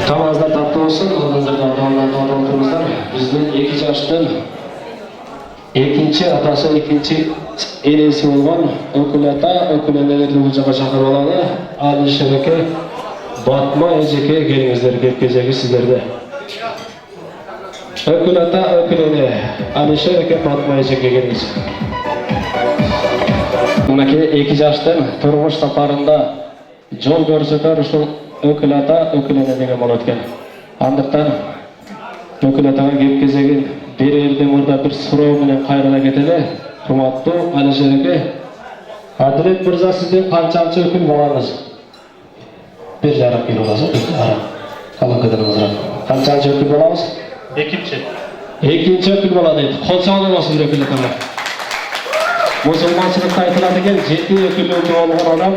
Tamazlar tatlı olsun, oğlunuzda adamlardan oturmuşlar. Bizden iki yaştan ikinci atası, ikinci enesi olgan ökülenelerdi bu jağa çakır olanı. Alişereke, Batma Eceke gelingizler, gelip sizlerde. Ökülene, Alişereke, Batma Eceke geliniz. Bunaki iki yaştan turmuş saparında jol görseter uşul ökülene деген болот экен. Андыктан ökülataga кеп кезеген берерде мурда бир суроо менен кайрыла кетели. Урматтуу Алишер эке, Адилет мырза сиздин канчанчы өкүл балаңыз? 1,5 yıl боласыз, Калакаданыңызга. Канчанчы өкүл балаңыз? Экинчи өкүл бала дейт. Кол чабылбасын бир өкүлатага. Мусулманчылыкта айтылат экен, 7 өкүлү болгон адам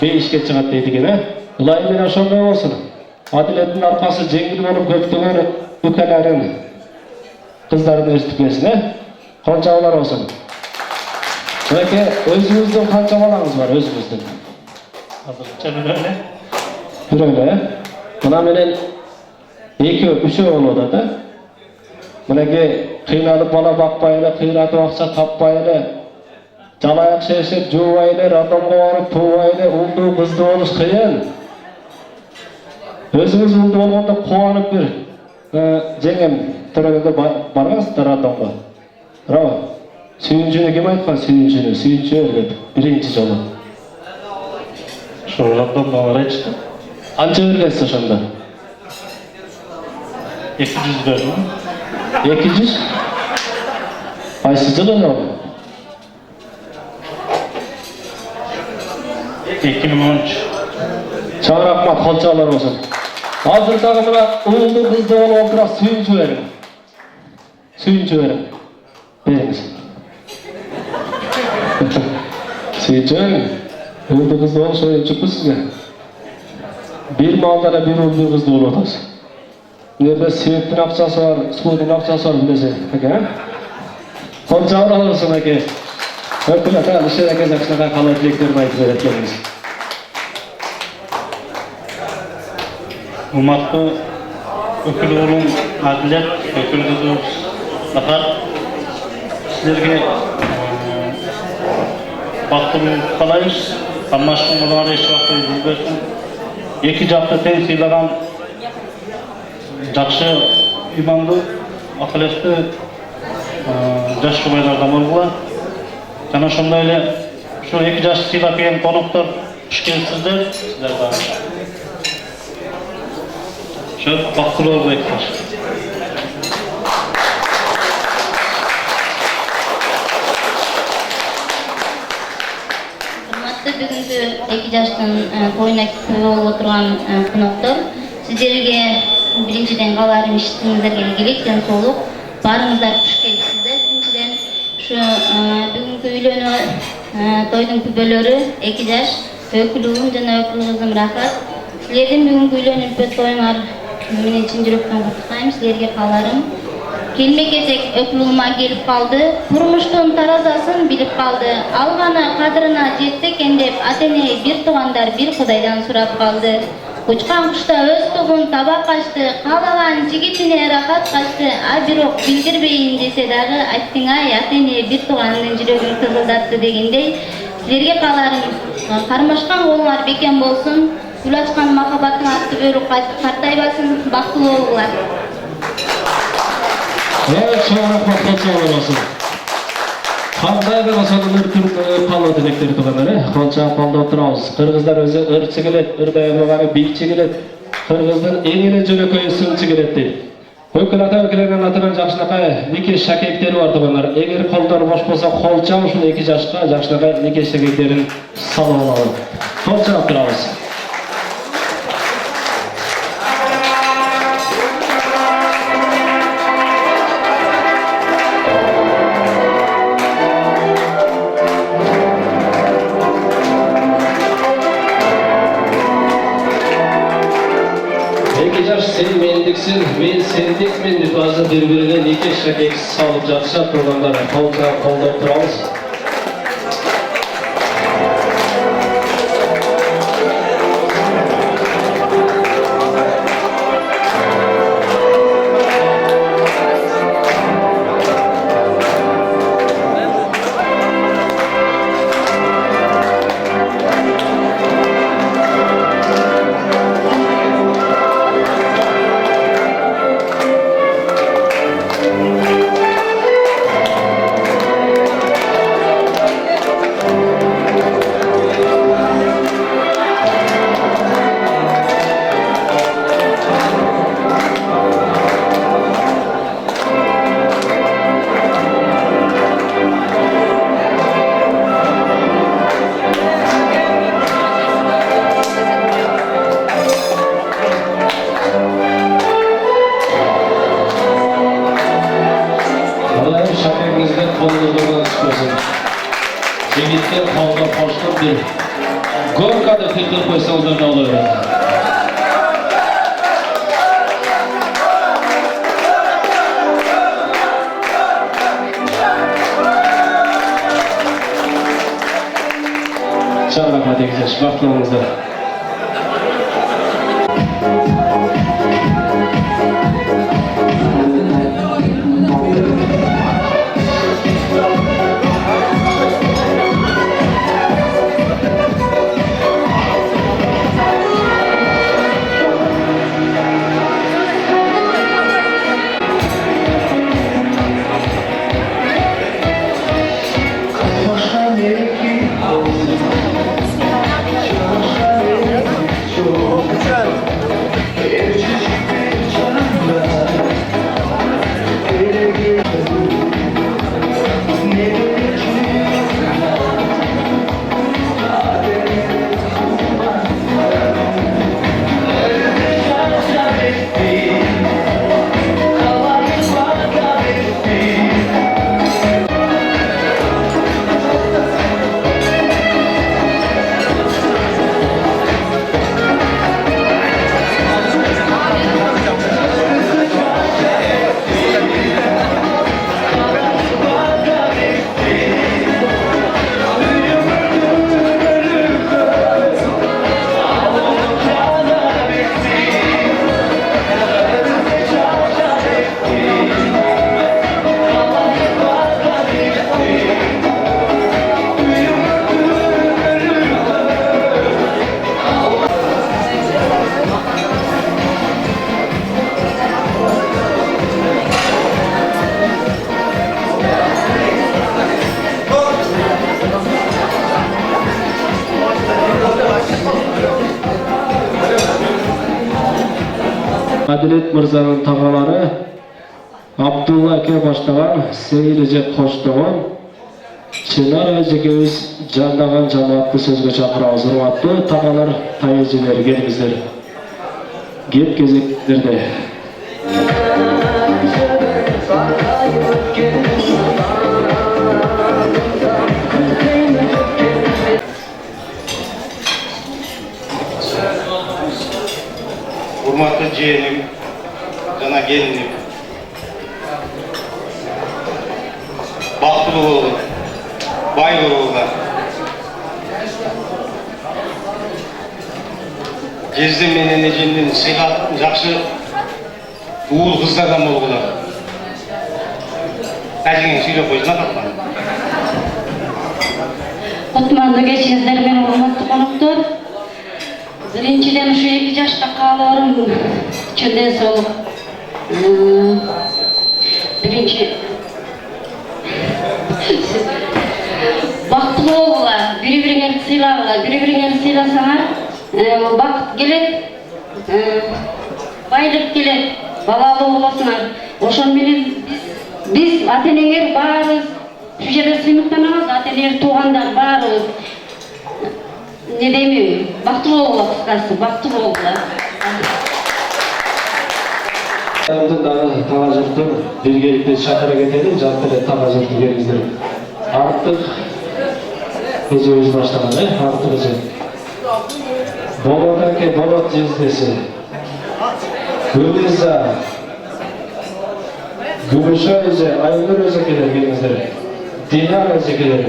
5-ке чыгат дейт экен, Улай менен ошондой болсун. Адилеттин аркасы жеңил болуп көптөгөн үкөлөрүн кыздарын өстүп келсин, Канча балар болсун. Эке, өзүңүздүн канча балаңыз бар, өзүңүздүн? Бир эле. Мына менен 2-3 болот да. Мынеге кыйналып бала бакпай эле, кыйратып акча таппай эле, жалаяк шешип, жуубай эле, радомго барып, туубай эле, улдуу кызды болуш кыйын. Өзүңүз улдуу болгондо кубанып бир жеңем төрөгөндө баргансыздар радомго. Браво. Сүйүнчүнү ким айткан сүйүнчүнү? Сүйүнчү өлөт биринчи жолу. Ошо радомго барайчы. Анча бергенсиз ошондо? 200 бердим. 200? Кайсы жылы эле? 2013. Чоң рахмат, колчолор болсун. Азыр дагы мына улдуу кызды болуп отурат, сүйүнчү бериң. Сүйүнчү бериң. Бериңиз. Сүйүнчү бериң. Улдуу кызды болуш оюнчукпу сизге? Бир маалдара бир улдуу кызды болуп атасыз. Мында светтин акчасы бар, суунун акчасы бар билесиз, эке. Колчолор болсун, эке. Өкүлөт Алишер эке жакшыга калай тилектерин айтып берет экенбиз. Урматтуу өкіл ұлым Әділет, өкіл қызым Захар. Сіздерге бақытын қалаймыз. Қармашқын болар еш уақытта жүрбесін. Екі жақты тең сыйлаған жақсы иманды, ақылесті жас жұбайлардан болғыла. Жана шондай эле şu екі жас сыйлап келген қонақтар қош келіпсіздер. Сіздер бар. Шөп бақытты болыңыздар. Бүгінгі екі жастың тойына күтіп болып отырған қонақтар, сіздерге біріншіден қаларым іштіңіздерге игілік, денсаулық, барыңыздар күш келіпсіздер. Біріншіден бүгінгі үйлену тойдың күбөлөрү екі жаш, өкүл ұлым жана өкүл қызым Рахат. Сіздердің бүгінгі үйлену тойыңар менен чын жүректен құттықтаймын. Сіздерге қаларым келме-кетек өкүл ұлыма келіп қалды, турмуштун таразасын билип қалды, алғаны қадырына жетті екен деп ата-эне бир туғандар бир Кудайдан сурап қалды. Учкан кушта өз тобун таба качты, каалаган жигитине рахат качты, а бирок билдирбейин десе дагы айттың-ай, ата-эне бир туғанын жүрөгүн кызылдатты дегендей, силерге кааларым кармашкан колуңар бекем болсун, гүл ачкан махаббаттын атты бөрү картайбасын, бактылуу болуңар. Çoğuna patlatsa olamasın. Qanday qarasanlar Türk pallo dilekleri tuğanları. Qancha paldo turamiz. Qirg'izlar o'zi irchi kelet, irdayamog'ani biyikchi kelet. Qirg'izlar engini jo'nakoyi sinchi kelet deydi. O'kil ota-ukalarning atidan yaxshilaqa niki shakekteri bor tuğanlar. Eğer qo'llar bosh bo'lsa, qo'lcham shu iki yoshga yaxshilaqa niki shakekterini salom oladi. Qo'lchab turamiz. Sen mendiksin, men sendikmin deb hozir bir-biriga neka shakek solib jaqshab turganlar qo'llab turamiz. Yigitlar qolda qo'shib bir gorkada tekib qo'ysa ularni olaveradi. Çok rahmat egizlar, baxtli bo'lingizlar. Адилет мырзанын тагалары Абдулла аке баштаган Сейил эже коштогон Чынар эжекебиз жандаган жамаатты сөзгө чакырабыз. Урматтуу тагалар, таежелер, келиңиздер. Кеп кезектерде. Урматтуу жээним, жана келиним. Бактылуу болгула, бай болгула. Жездем менен эжемдин сыйлап жакшы уул кыздардан болгула. Ажыңын сүйлөп койсуң атакма. Кутмандуу кечиңиздер менен урматтуу коноктор. Биринчиден ушу 2 жашта кааларым чын ден соолук. Биринчи бактылуу болгула, бири-бириңерди сыйлагыла, бири-бириңерди сыйласаңар, бакыт келет, байлык келет, балалуу болосуңар. Ошон менен биз ата-энеңер баарыбыз ушу жерде сыймыктанабыз, ата-энеңер туугандар баарыбыз. Не деймин, бактылуу болгула, кыскасы, бактылуу болгула. Дагы тага журттун биргеликте чакыра кетели, жалпы эле тага журтту келиңиздер. Артык эжебиз баштаган, артык эже. Болот аке, болот жездеси. Гүлиза, Гүлшө эже, Айнур эжекелер келиңиздер. Динар эжекелер.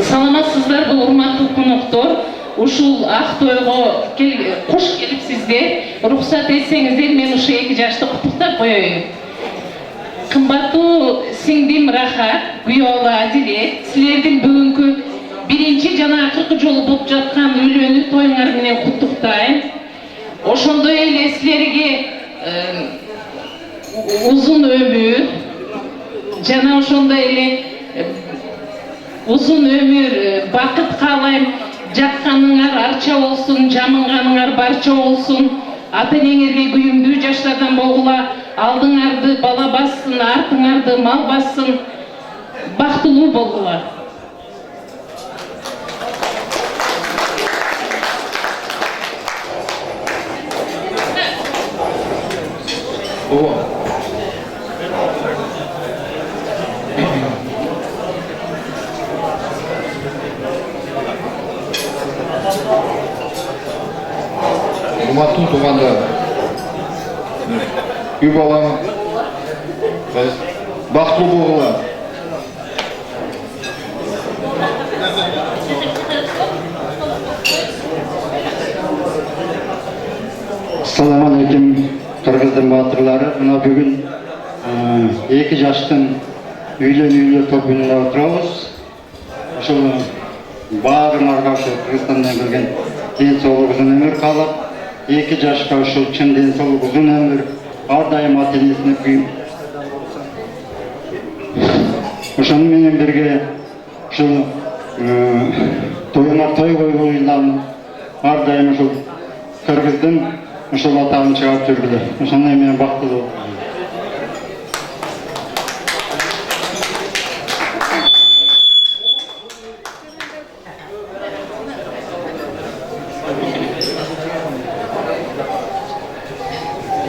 Саламатсыздарбы, урматтуу коноктор. Ушул ак тойго кош келипсиздер. Уруксат этсеңиздер, мен ушу 2 жашты куттуктап коеюн. Кымбаттуу сиңдим Рахат, күйөөбү Адилет, силердин бүгүнкү биринчи жана акыркы жолу болуп жаткан үйлөнүү тоюңар менен куттуктайм. Ошондой эле силерге узун өмүр жана ошондой эле узун өмүр, бакыт каалайм. Жакканыңар арча болсун, жамынганыңар барча болсун. Ата-энеңерге күйүмдүү жаштардан болгула, алдыңарды бала бассын, артыңарды мал бассын. Бактылуу болгула. Урматтуу туугандар, үй балам, бактылуу болгула. Assalamu alaikum, Kırgızdın batırları. Buna bugün 2 жаштын үйлөнүүлөр тобуна отурабыз. Ошол баарыңарга ошо Кыргызстандан келген ден соолук узун өмүр каалап, 2 жашка ушул чын ден соолук узун өмүр, ар дайым ата-энесине күйүп. Ошону менен бирге ушул тоюңар той койгойларын ар дайым ушул Кыргыздын ушул атагын чыгарып жүргүлө. Ошондой менен бактылуу.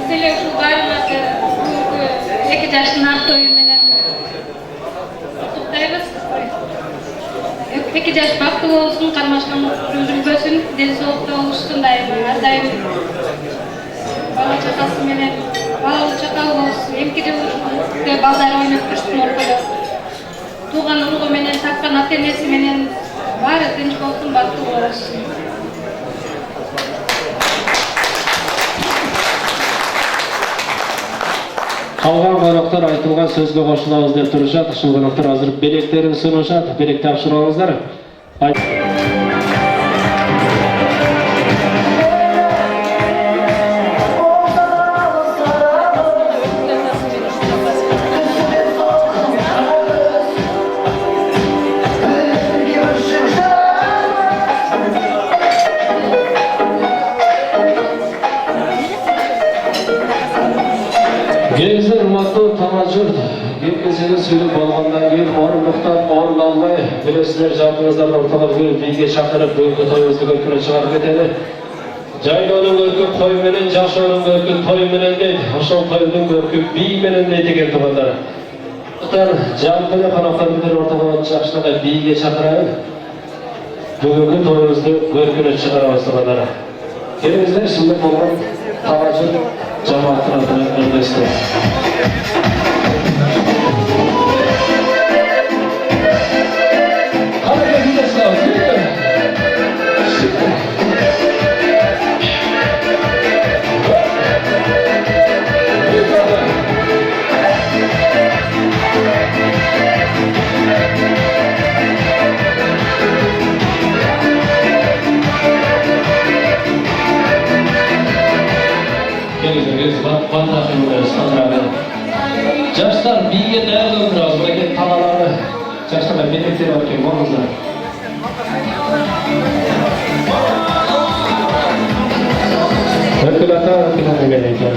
Силер ушул баарыңарды 2 жаштын ак тою менен куттуктайбыз. 2 жаш бактылуу болсун, кармашкан жүрбөсүн, ден соолукта болушсун дайыма, ар дайым бала чакасы менен балалуу чакалуу болсун. Эмки жылы балдары ойноп жүрсүн оркодо. Тууган уругу менен, тапкан ата-энеси менен баары тынч болсун, бактылуу болсун. Калган коноктор айтылган сөзгө кошулабыз деп турушат. Ушул коноктор азыр белектерин сунушат. Белек тапшырып алыңыздар. Gelizler urmattуу tamajur, кез-кезінде сөйлеп болғандан кейін орындықтан орын алмай, білесіздер жартыңыздарды ортаға бөліп биге шақырып бүгінгі тойымызды көркіне шығарып кетеді. Жайлаудың көркі қой менен, жашаудың көркі той менен дейді, ошол тойдың көркі би менен дейді екен туғандар. Жампыны қонақтарымызды ортаға жақшылығы биге шақырайын. Бүгінгі тойымызды көркіне шығарамыз туғандар. Келіңіздер, сүндет болған тамажыр жамааттың атына өндесті. Жаштар биге даярдап турабыз, мынакей талаларды жаштарга бетектер бар экен, болуңуздар. Өкүлата менен экен.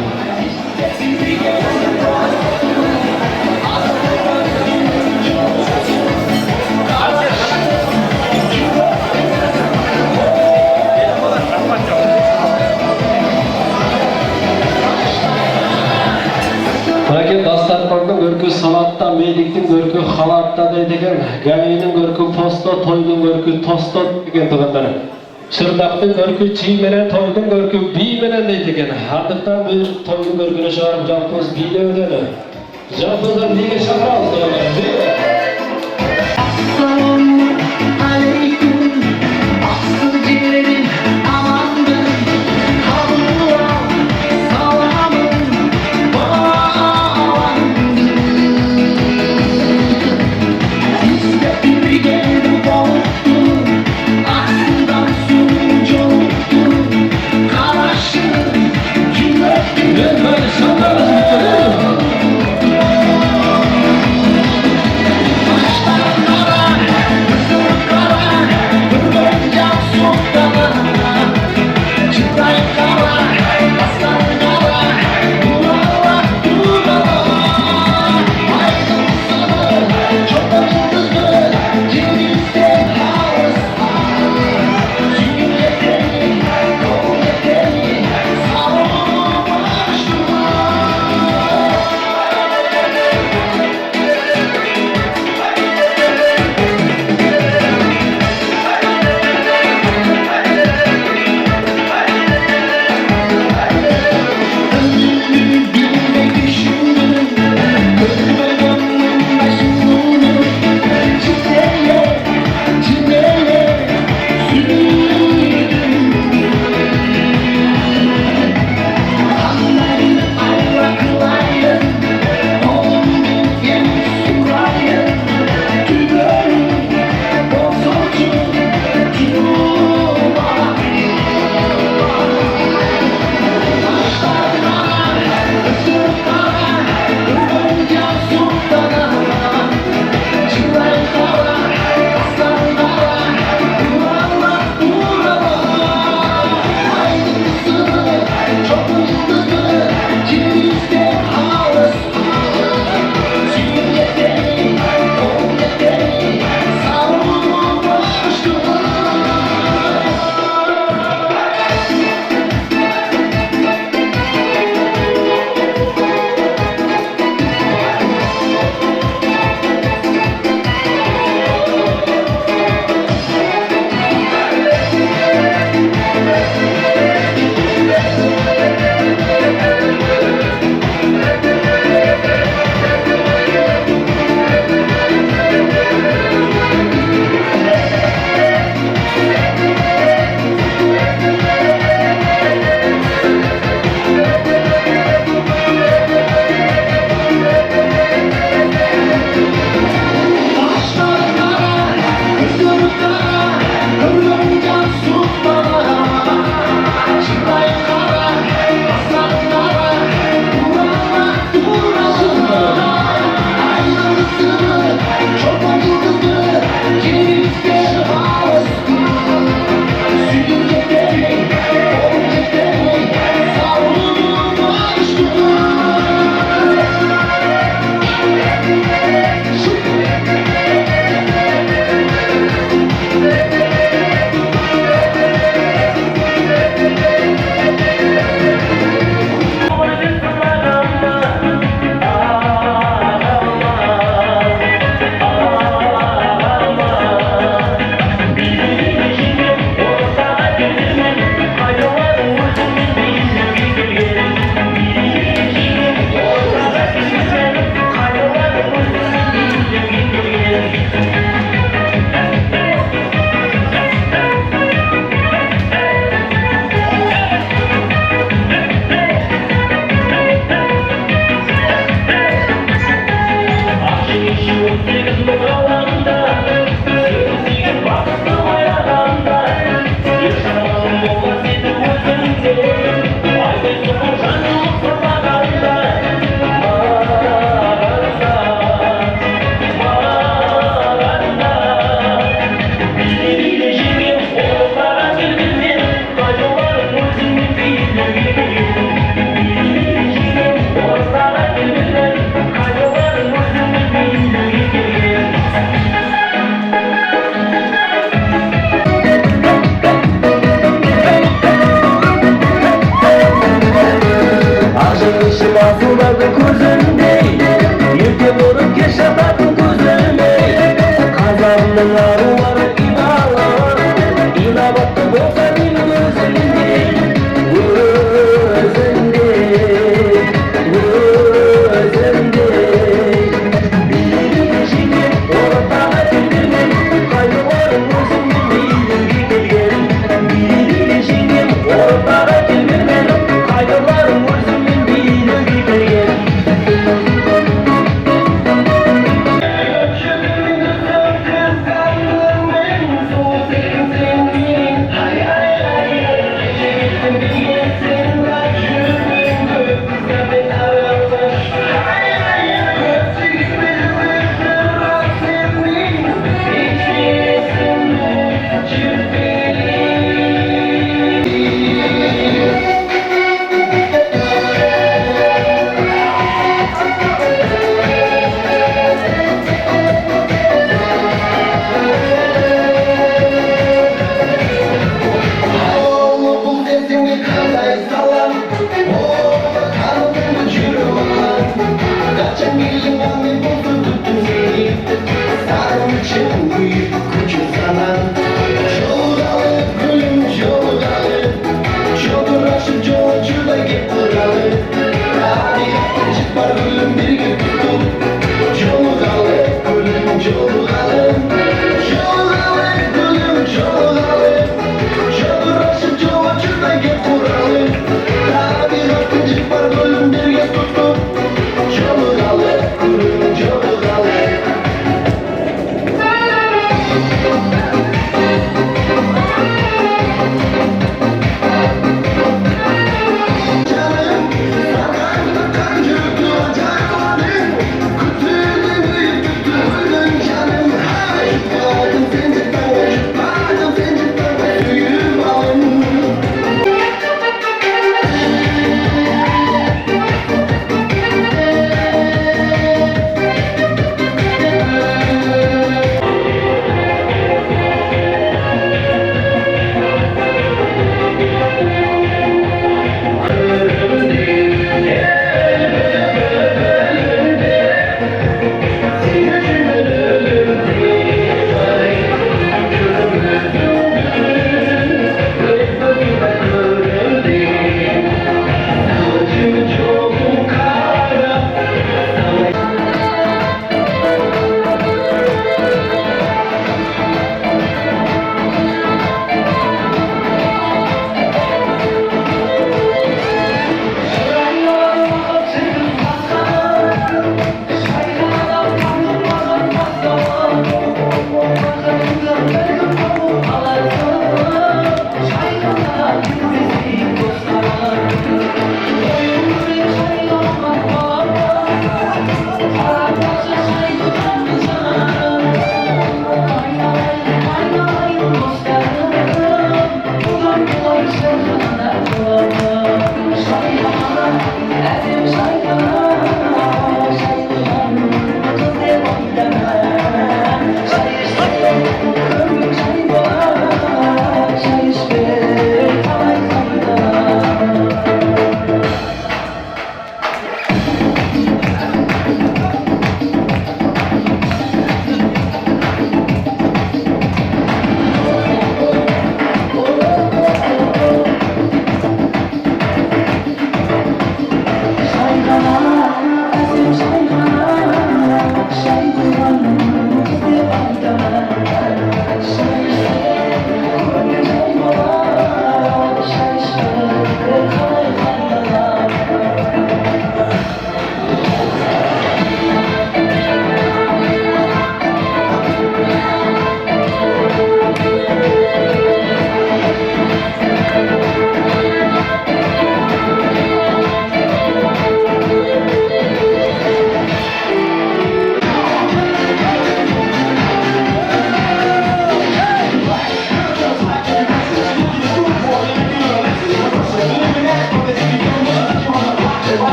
Дастархандың көркі салатта, медиктің көркі халатта дейді екен. Гайының көркі посто, тойдың көркі тосто деген тұғандар. Шырдақтың көркі чий менен, тойдың көркі би менен дейді екен. Андықтан бір тойдың көркіне шығарып жалпымыз биде өтеді. Жалпымыздан биге шақырамыз тұғандар.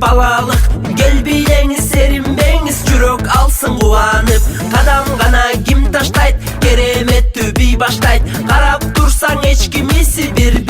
балалык кел бийлеңиз серинбеңиз жүрөк алсын кубанып кадам гана ким таштайт кереметтүү бий баштайт карап турсаң эч кимиси бири